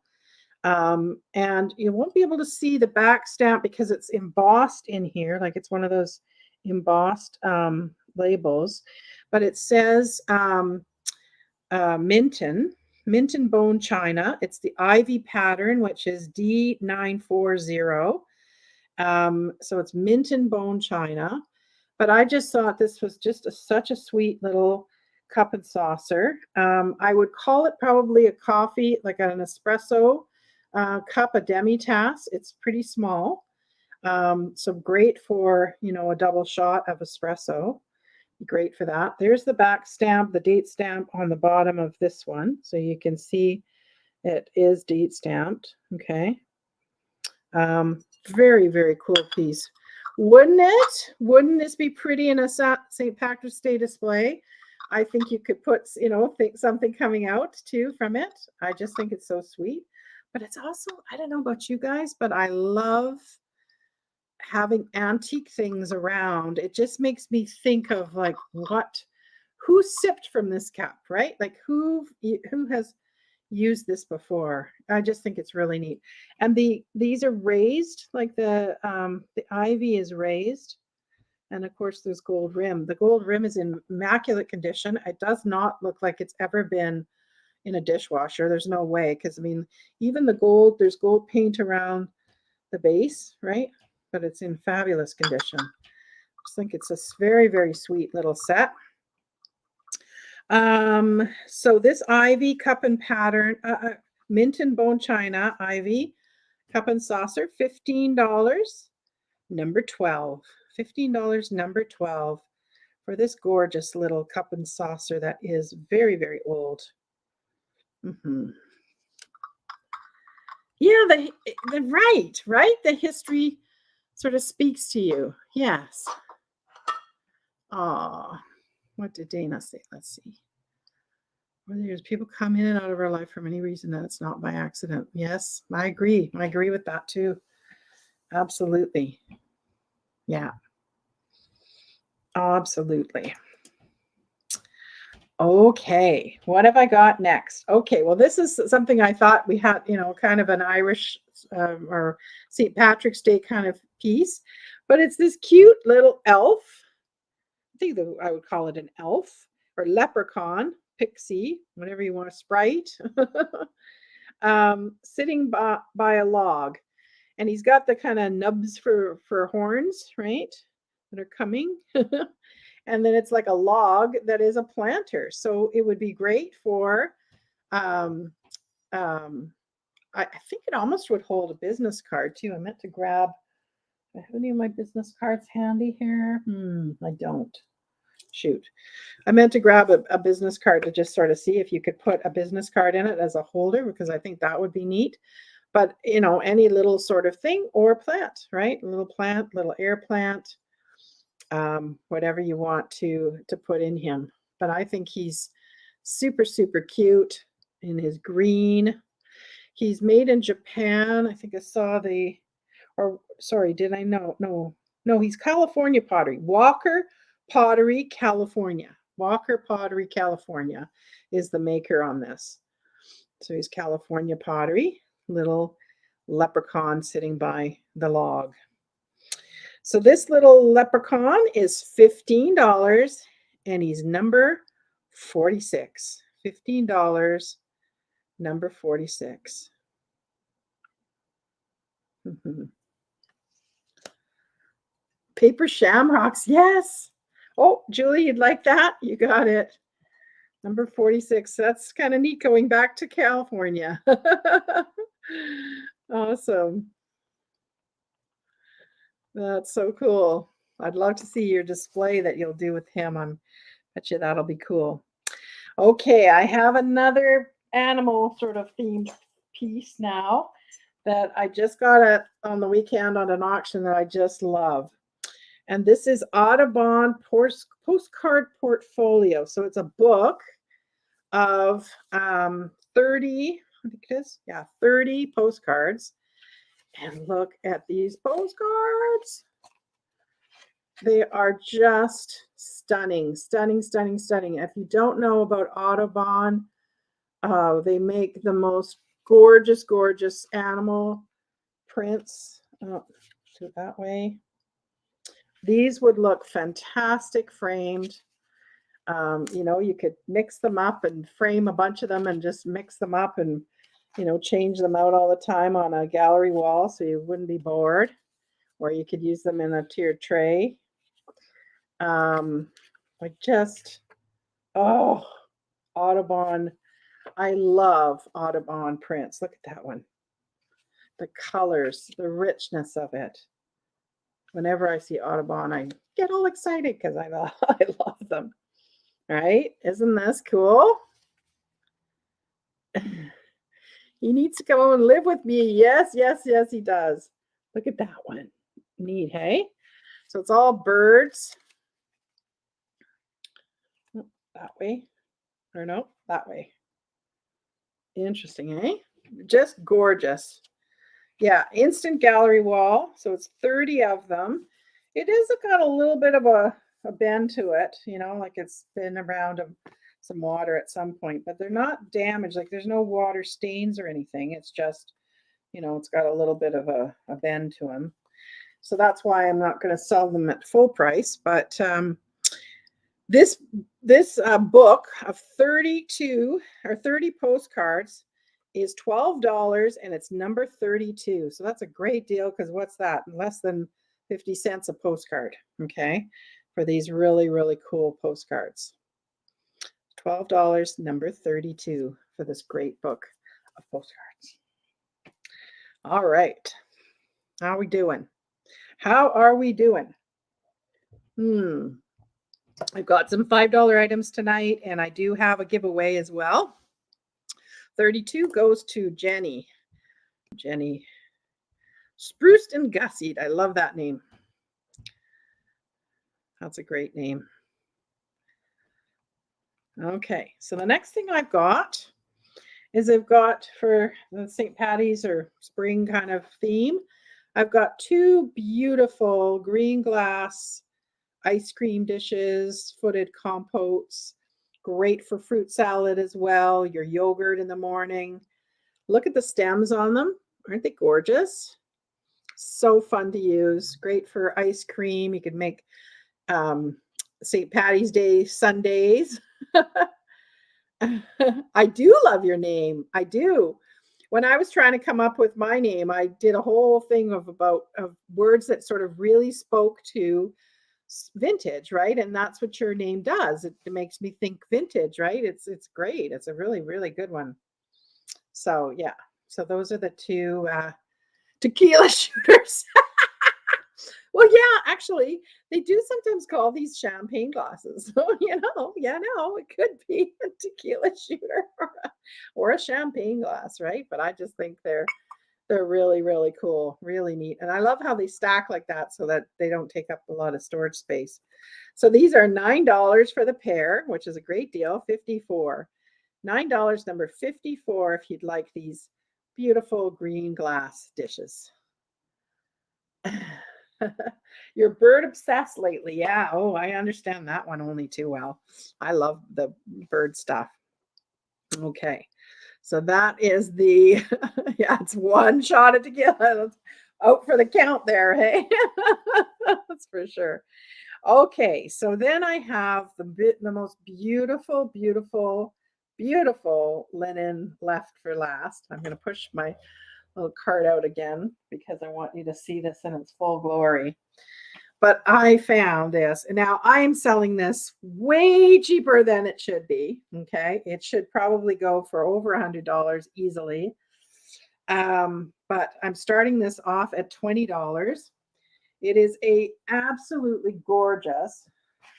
And you won't be able to see the back stamp because it's embossed in here, like it's one of those embossed labels, but it says Minton bone china. It's the ivy pattern, which is D940. So it's Minton bone china. But I just thought this was just such a sweet little cup and saucer. I would call it probably a coffee, like an espresso cup, a demi-tasse. It's pretty small. So great for, a double shot of espresso. Great for that. There's the back stamp, the date stamp on the bottom of this one. So you can see it is date stamped. Okay. Very, very cool piece. Wouldn't it? Wouldn't this be pretty in a St. Patrick's Day display? I think you could put, think something coming out too from it. I just think it's so sweet. But it's also, I don't know about you guys, but I love having antique things around. It just makes me think of like who sipped from this cup, right? Like who has used this before. I just think it's really neat. And these are raised, like the ivy is raised. And of course there's gold rim. The gold rim is in immaculate condition. It does not look like it's ever been in a dishwasher. There's no way, because I mean, even the gold, there's gold paint around the base, right? But it's in fabulous condition. I just think it's a very, very sweet little set. So this ivy cup and pattern, mint and bone china ivy cup and saucer, $15, number 12. $15, number 12, for this gorgeous little cup and saucer that is very, very old. Yeah, right. The history sort of speaks to you. Yes. Oh, what did Dana say? Let's see. Whether there's people come in and out of our life for any reason that it's not by accident. Yes, I agree. I agree with that too. Absolutely. Yeah. Absolutely. Okay, what have I got next? Okay, well, this is something I thought we had, kind of an Irish or St. Patrick's Day kind of piece, but it's this cute little elf. I think I would call it an elf or leprechaun, pixie, whatever you want, sprite, sitting by a log. And he's got the kind of nubs for horns, right, that are coming. And then it's like a log that is a planter. So it would be great for, I think it almost would hold a business card too. I meant to grab, I have any of my business cards handy here? I don't. Shoot. I meant to grab a business card to just sort of see if you could put a business card in it as a holder, because I think that would be neat. But, any little sort of thing or plant, right? A little plant, little air plant, whatever you want to put in him. But I think he's super, super cute in his green. He's made in Japan. I think I saw did I know? No, he's California pottery. Walker Pottery, California. Walker Pottery, California is the maker on this. So he's California pottery, little leprechaun sitting by the log. So this little leprechaun is $15 and he's number 46. $15 number 46. Paper shamrocks, yes. Oh, Julie, you'd like that? You got it. Number 46. That's kind of neat going back to California. Awesome. That's so cool. I'd love to see your display that you'll do with him. I bet you that'll be cool. Okay, I have another animal sort of themed piece now that I just got on the weekend on an auction that I just love. And this is Audubon Postcard Portfolio. So it's a book of 30, I think it is, yeah, 30 postcards. And look at these postcards. They are just stunning, stunning, stunning, stunning. If you don't know about Audubon, they make the most gorgeous, gorgeous animal prints. Oh, do it that way. These would look fantastic framed. You know, you could mix them up and frame a bunch of them and just mix them up and, you know, change them out all the time on a gallery wall so you wouldn't be bored. Or you could use them in a tiered tray. Like just, oh, Audubon. I love Audubon prints. Look at that one. The colors, the richness of it. Whenever I see Audubon, I get all excited because I love them. Right? Isn't this cool? He needs to come and live with me. Yes, yes, yes, he does. Look at that one. Neat, hey? So it's all birds. That way. Or no, that way. Interesting, eh? Just gorgeous. Yeah, instant gallery wall. So it's 30 of them. It is got a little bit of a bend to it, you know, like it's been around some water at some point, but they're not damaged. Like there's no water stains or anything. It's just, you know, it's got a little bit of a bend to them. So that's why I'm not going to sell them at full price. But this book of 32 or 30 postcards is $12 and it's number 32. So that's a great deal because what's that? Less than 50 cents a postcard, okay, for these really, really cool postcards. $12, number 32 for this great book of postcards. All right. How are we doing? How are we doing? I've got some $5 items tonight, and I do have a giveaway as well. 32 goes to Jenny. Jenny Spruced and Gussied. I love that name. That's a great name. Okay, so the next thing I've got is I've got for the St. Patty's or spring kind of theme, I've got two beautiful green glass ice cream dishes, footed compotes, great for fruit salad as well, your yogurt in the morning. Look at the stems on them. Aren't they gorgeous? So fun to use. Great for ice cream. You could make St. Patty's Day sundaes. I do love your name. I do. When I was trying to come up with my name, I did a whole thing of words that sort of really spoke to vintage, right? And that's what your name does. It makes me think vintage, right? It's great. It's a really, really good one. So yeah. So those are the two tequila shooters. Well, yeah, actually, they do sometimes call these champagne glasses. So, you know, yeah, no, it could be a tequila shooter or a champagne glass, right? But I just think they're really, really cool, really neat. And I love how they stack like that so that they don't take up a lot of storage space. So these are $9 for the pair, which is a great deal, $54. $9, number 54, if you'd like these beautiful green glass dishes. You're bird obsessed lately. Yeah. Oh, I understand that one only too well. I love the bird stuff. Okay. So that is the, yeah, it's one shot of tequila. Out for the count there. Hey, that's for sure. Okay. So then I have the most beautiful, beautiful beautiful linen left for last. I'm going to push my little card out again because I want you to see this in its full glory. But I found this. Now I am selling this way cheaper than it should be. Okay. It should probably go for over $100 easily. But I'm starting this off at $20. It is a absolutely gorgeous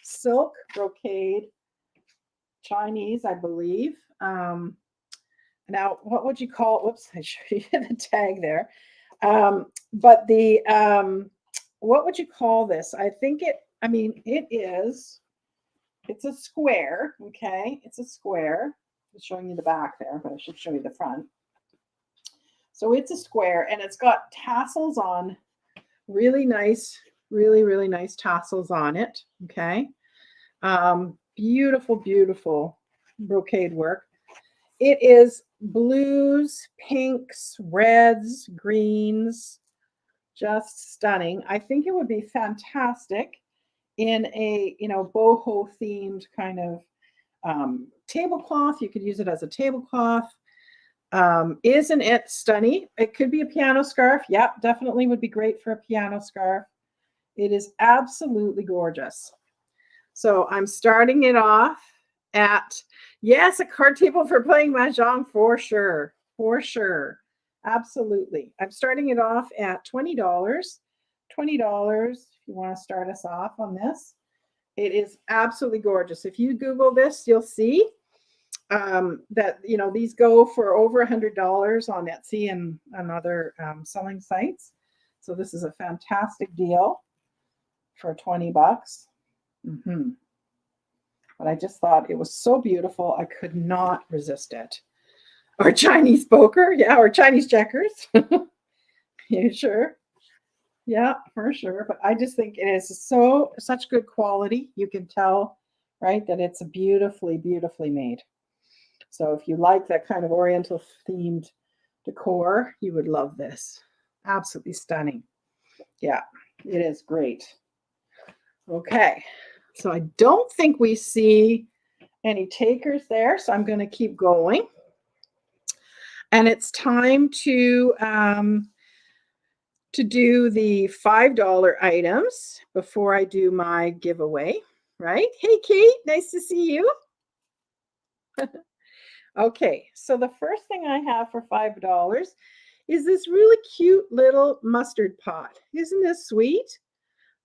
silk brocade, Chinese, I believe. Now, what would you call, whoops, I showed you the tag there. But the, what would you call this? I think it, I mean, it is, it's a square, okay? It's a square. I'm showing you the back there, but I should show you the front. So it's a square and it's got tassels on, really nice, really nice tassels on it, okay? Beautiful, beautiful brocade work. It is blues, pinks, reds, greens, just stunning. I think it would be fantastic in a, you know, boho themed kind of tablecloth. You could use it as a tablecloth. Isn't it stunning? It could be a piano scarf. Yep, definitely would be great for a piano scarf. It is absolutely gorgeous. So I'm starting it off at, yes, a card table for playing Mahjong for sure. For sure. Absolutely. I'm starting it off at $20. $20 if you want to start us off on this. It is absolutely gorgeous. If you Google this, you'll see that, you know, these go for over $100 on Etsy and other selling sites. So this is a fantastic deal for 20 bucks. But I just thought it was so beautiful. I could not resist it. Or Chinese poker. Yeah, or Chinese checkers. Yeah, sure. Yeah, for sure. But I just think it is such good quality. You can tell, right, that it's beautifully, beautifully made. So if you like that kind of Oriental themed decor, you would love this. Absolutely stunning. Yeah, it is great. Okay, so I don't think we see any takers there, so I'm going to keep going. And it's time to do the $5 items before I do my giveaway, right? Hey, Kate, nice to see you. Okay, so the first thing I have for $5 is this really cute little mustard pot. Isn't this sweet?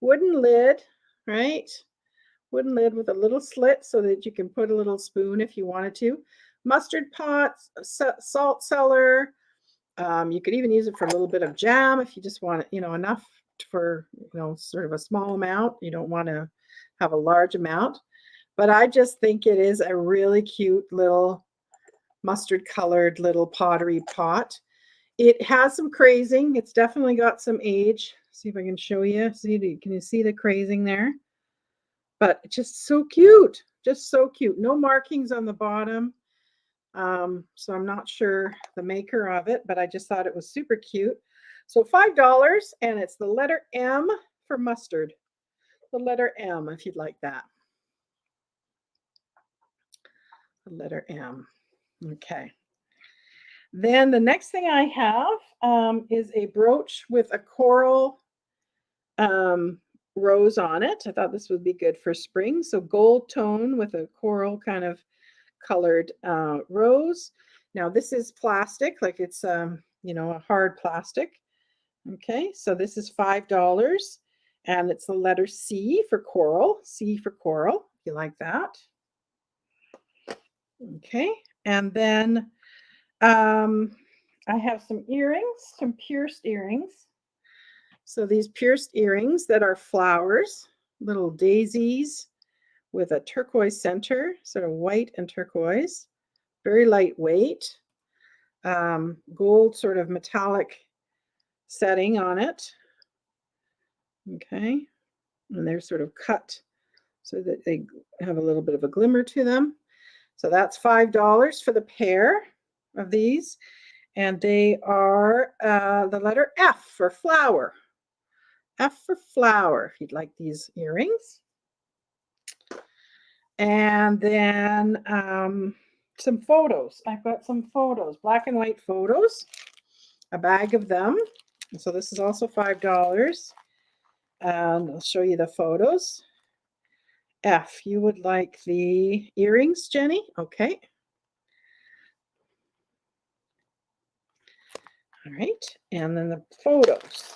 Wooden lid, right? Wooden lid with a little slit so that you can put a little spoon if you wanted to. Mustard pot, salt cellar. You could even use it for a little bit of jam if you just want it, you know, enough for, you know, sort of a small amount. You don't want to have a large amount. But I just think it is a really cute little mustard colored little pottery pot. It has some crazing. It's definitely got some age. See if I can show you. See, can you see the crazing there? But it's just so cute. Just so cute. No markings on the bottom. So I'm not sure the maker of it, but I just thought it was super cute. So $5, and it's the letter M for mustard. The letter M, if you'd like that. The letter M. Okay. Then the next thing I have is a brooch with a coral rose on it. I thought this would be good for spring. So gold tone with a coral kind of colored rose. Now this is plastic, like it's you know, a hard plastic. Okay, so this is $5, and it's the letter C for coral. C for coral. If you like that. Okay, and then I have some earrings, some pierced earrings. So these pierced earrings that are flowers, little daisies with a turquoise center, sort of white and turquoise, very lightweight, gold sort of metallic setting on it. Okay, and they're sort of cut so that they have a little bit of a glimmer to them. So that's $5 for the pair of these. And they are the letter F for flower. F for flower, if you'd like these earrings. And then some photos. I've got some photos, black and white photos, a bag of them. And so this is also $5. And I'll show you the photos. F, you would like the earrings, Jenny? Okay. All right, and then the photos.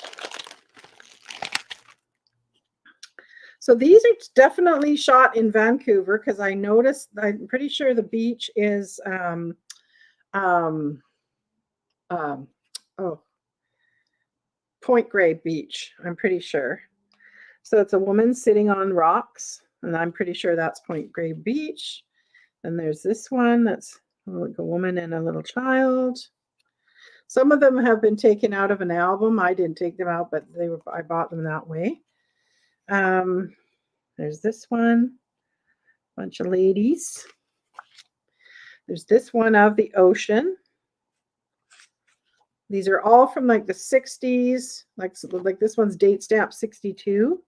So these are definitely shot in Vancouver because I noticed, I'm pretty sure the beach is, Point Grey Beach, I'm pretty sure. So it's a woman sitting on rocks, and I'm pretty sure that's Point Grey Beach. And there's this one that's like a woman and a little child. Some of them have been taken out of an album. I didn't take them out, but I bought them that way. There's this one, bunch of ladies. There's this one of the ocean. These are all from like the 60s, like this one's date stamp 62.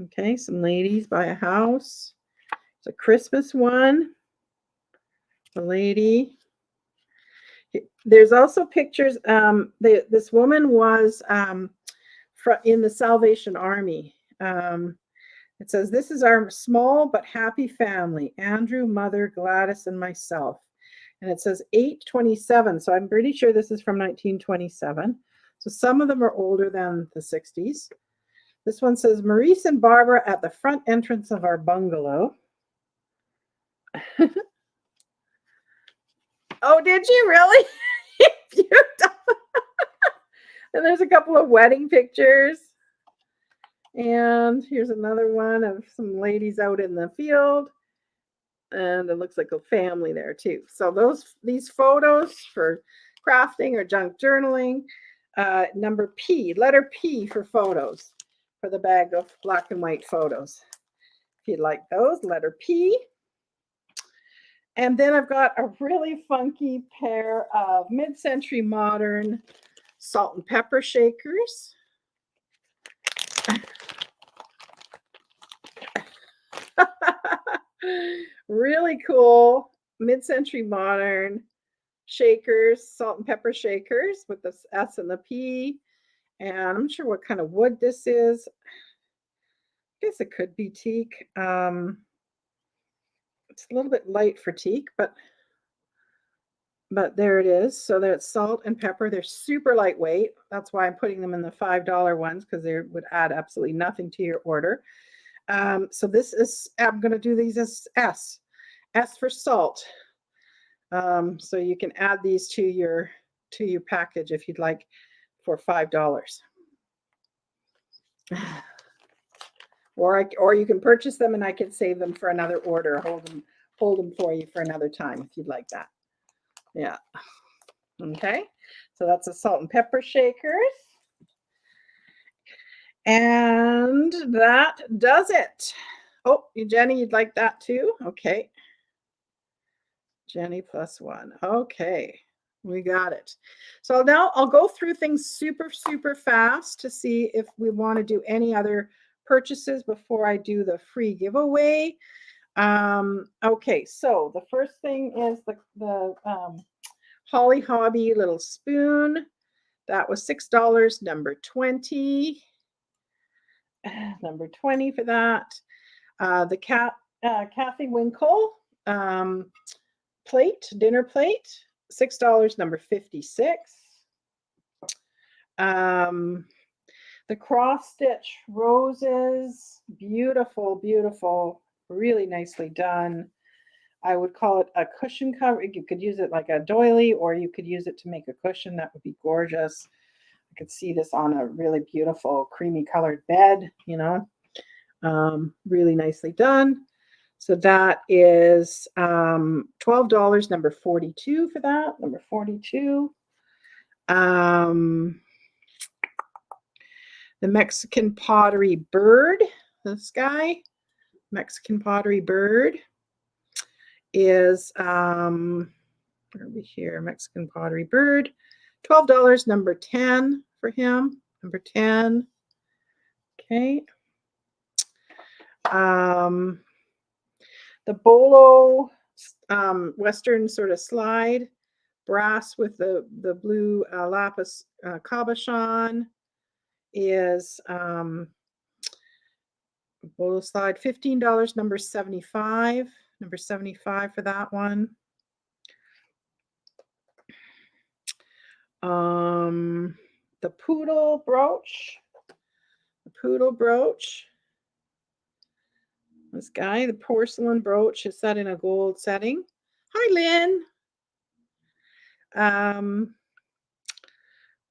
Okay, some ladies by a house. It's a Christmas one. A lady. There's also pictures. This woman was in the Salvation Army. It says, "This is our small but happy family, Andrew, mother, Gladys, and myself." And it says 827. So I'm pretty sure this is from 1927. So some of them are older than the 60s. This one says, "Maurice and Barbara at the front entrance of our bungalow." Oh, did you really? And there's a couple of wedding pictures. And here's another one of some ladies out in the field. And it looks like a family there too. So these photos for crafting or junk journaling, number P, letter P for photos, for the bag of black and white photos. If you'd like those, letter P. And then I've got a really funky pair of mid-century modern salt and pepper shakers. Really cool mid-century modern shakers, salt and pepper shakers with the S and the P. And I'm not sure what kind of wood this is. I guess it could be teak. It's a little bit light for teak, but there it is. So that's salt and pepper. They're super lightweight. That's why I'm putting them in the $5 ones, because they would add absolutely nothing to your order. So this is, I'm going to do these as S for salt. So you can add these to your package if you'd like for $5. Or you can purchase them and I can save them for another order. Hold them for you for another time if you'd like that. Yeah. Okay. So that's a salt and pepper shakers. And that does it. Oh, Jenny, you'd like that too? Okay. Jenny +1. Okay. We got it. So now I'll go through things super, super fast to see if we want to do any other purchases before I do the free giveaway. Okay, so the first thing is the Holly Hobby little spoon. That was $6, number 20. Number 20 for that. The Kathy Winkle plate, dinner plate, $6, number 56. The cross stitch roses, beautiful, beautiful, really nicely done. I would call it a cushion cover. You could use it like a doily, or you could use it to make a cushion. That would be gorgeous. I could see this on a really beautiful creamy colored bed, you know, really nicely done. So that is $12, number 42 for that, number 42. The Mexican pottery bird, this guy, Mexican pottery bird is, where are we here? Mexican pottery bird, $12, number 10 for him, number 10. Okay. The bolo Western sort of slide, brass with the blue lapis cabochon is Bolo slide, $15, number 75. Number 75 for that one. The poodle brooch. The poodle brooch. This guy, the porcelain brooch, is set in a gold setting. Hi, Lynn.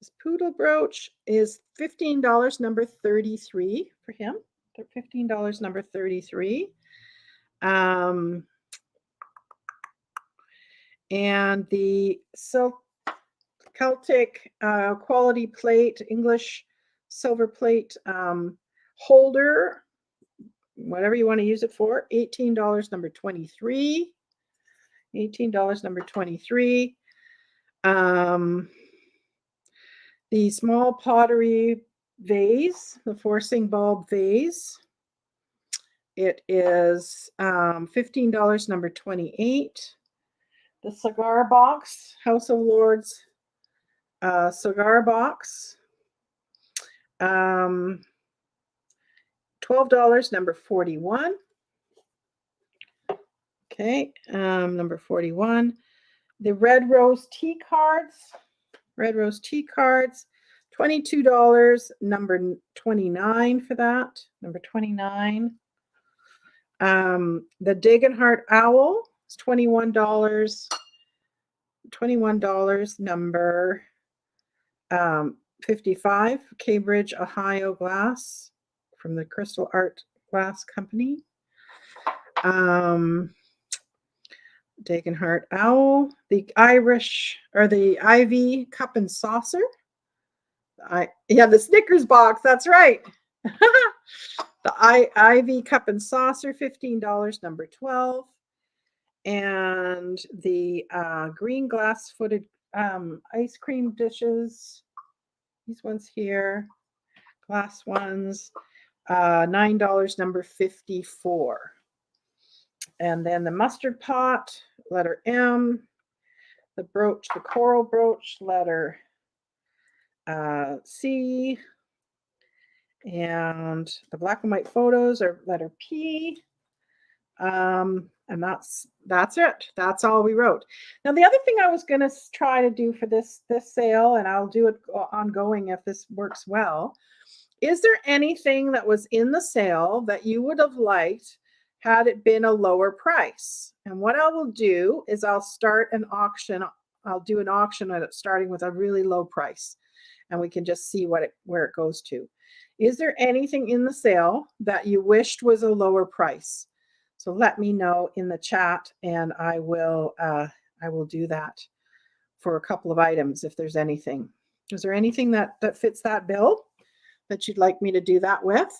This poodle brooch is $15, number 33 for him. $15, number 33. And the Celtic quality plate, English silver plate holder, whatever you want to use it for, $18, number 23. $18, number 23. The small pottery vase, the forcing bulb vase, it is $15, number 28. The cigar box, House of Lords cigar box, $12, number 41. Okay, number 41. The red rose tea cards, $22, number 29 for that, number 29. The Dagenhart owl is $21, number 55, Cambridge, Ohio glass from the Crystal Art Glass Company. Dagenhart owl, the Irish or the Ivy cup and saucer. The Snickers box, that's right. The Ivy cup and saucer, $15, number 12. And the green glass footed ice cream dishes, these ones here, glass ones, $9, number 54. And then the mustard pot, letter M. The brooch, the coral brooch, letter C. And the black and white photos are letter P. And that's it. That's all we wrote. Now, the other thing I was going to try to do for this sale, and I'll do it ongoing if this works well, is there anything that was in the sale that you would have liked had it been a lower price? And what I will do is I'll start an auction. I'll do an auction at it starting with a really low price, and we can just see where it goes to. Is there anything in the sale that you wished was a lower price? So let me know in the chat, and I will do that for a couple of items if there's anything. Is there anything that fits that bill that you'd like me to do that with?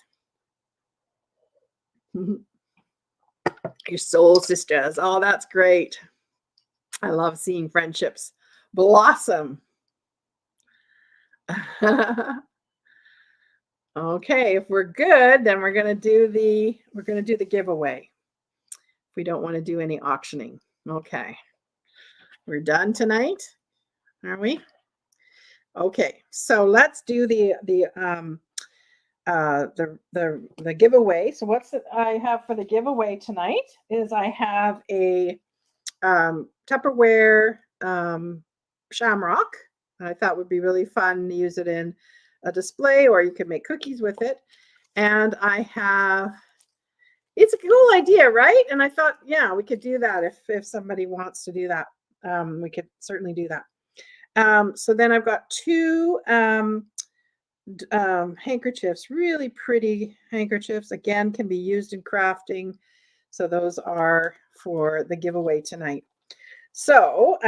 Your soul sisters. Oh, that's great. I love seeing friendships blossom. Okay, if we're good, then we're gonna do the giveaway. If we don't want to do any auctioning. Okay. We're done tonight, are we? Okay, so let's do the giveaway. So what's it I have for the giveaway tonight is I have a Tupperware shamrock. I thought would be really fun to use it in a display, or you could make cookies with it. And I have, it's a cool idea, right? And I thought, yeah, we could do that if somebody wants to do that. We could certainly do that. So then I've got two handkerchiefs, really pretty handkerchiefs. Again, can be used in crafting. So those are for the giveaway tonight. So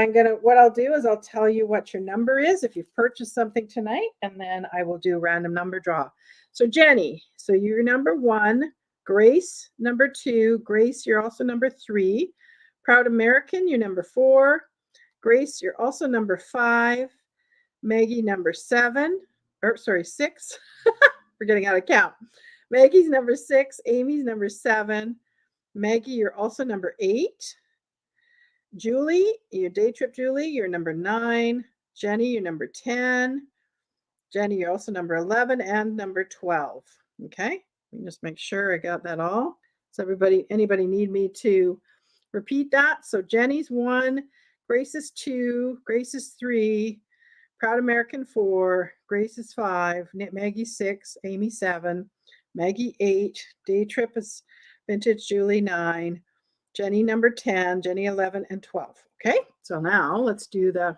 what I'll do is I'll tell you what your number is if you've purchased something tonight, and then I will do a random number draw. So Jenny, so you're number 1, Grace, number 2, Grace, you're also number 3, Proud American, you're number 4, Grace, you're also number 5, Maggie, number 7, or sorry, 6, we're getting out of count. Maggie's number 6, Amy's number 7, Maggie, you're also number 8, Julie, your day trip, Julie, you're number 9. Jenny, you're number 10. Jenny, you're also number 11 and number 12. Okay, let me just make sure I got that all. So anybody need me to repeat that? So Jenny's 1, Grace is 2, Grace is 3, Proud American 4, Grace is 5, Maggie 6, Amy 7, Maggie 8, day trip is Vintage Julie 9, Jenny number 10, Jenny 11 and 12. Okay, so now let's do the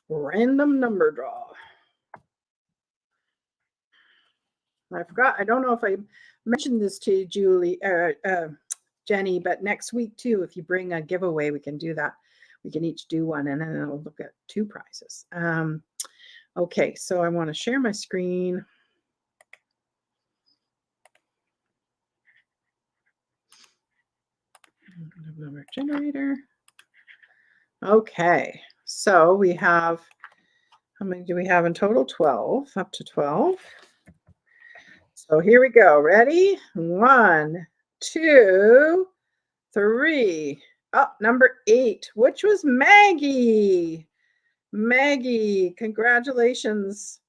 random number draw. I forgot, I don't know if I mentioned this to Julie, Jenny, but next week too, if you bring a giveaway, we can do that. We can each do one and then it'll look at 2 prizes. Okay, so I want to share my screen. Number generator. Okay, so we have, how many do we have in total? 12, up to 12. So here we go. Ready? 1, 2, 3. Oh, number 8, which was Maggie. Maggie, congratulations.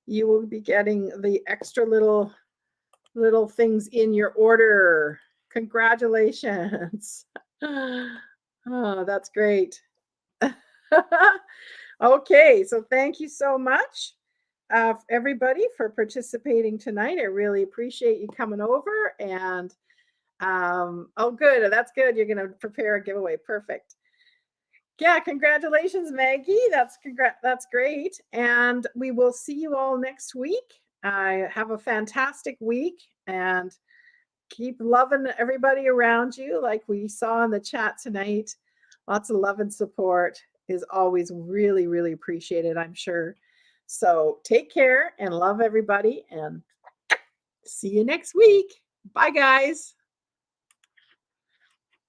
You will be getting the extra little things in your order. Congratulations. Oh, that's great. Okay, so thank you so much, everybody, for participating tonight. I really appreciate you coming over. And oh, good. That's good. You're going to prepare a giveaway. Perfect. Yeah, congratulations, Maggie. That's great. And we will see you all next week. Have a fantastic week and keep loving everybody around you like we saw in the chat tonight. Lots of love and support is always really, really appreciated, I'm sure. So take care and love everybody and see you next week. Bye, guys.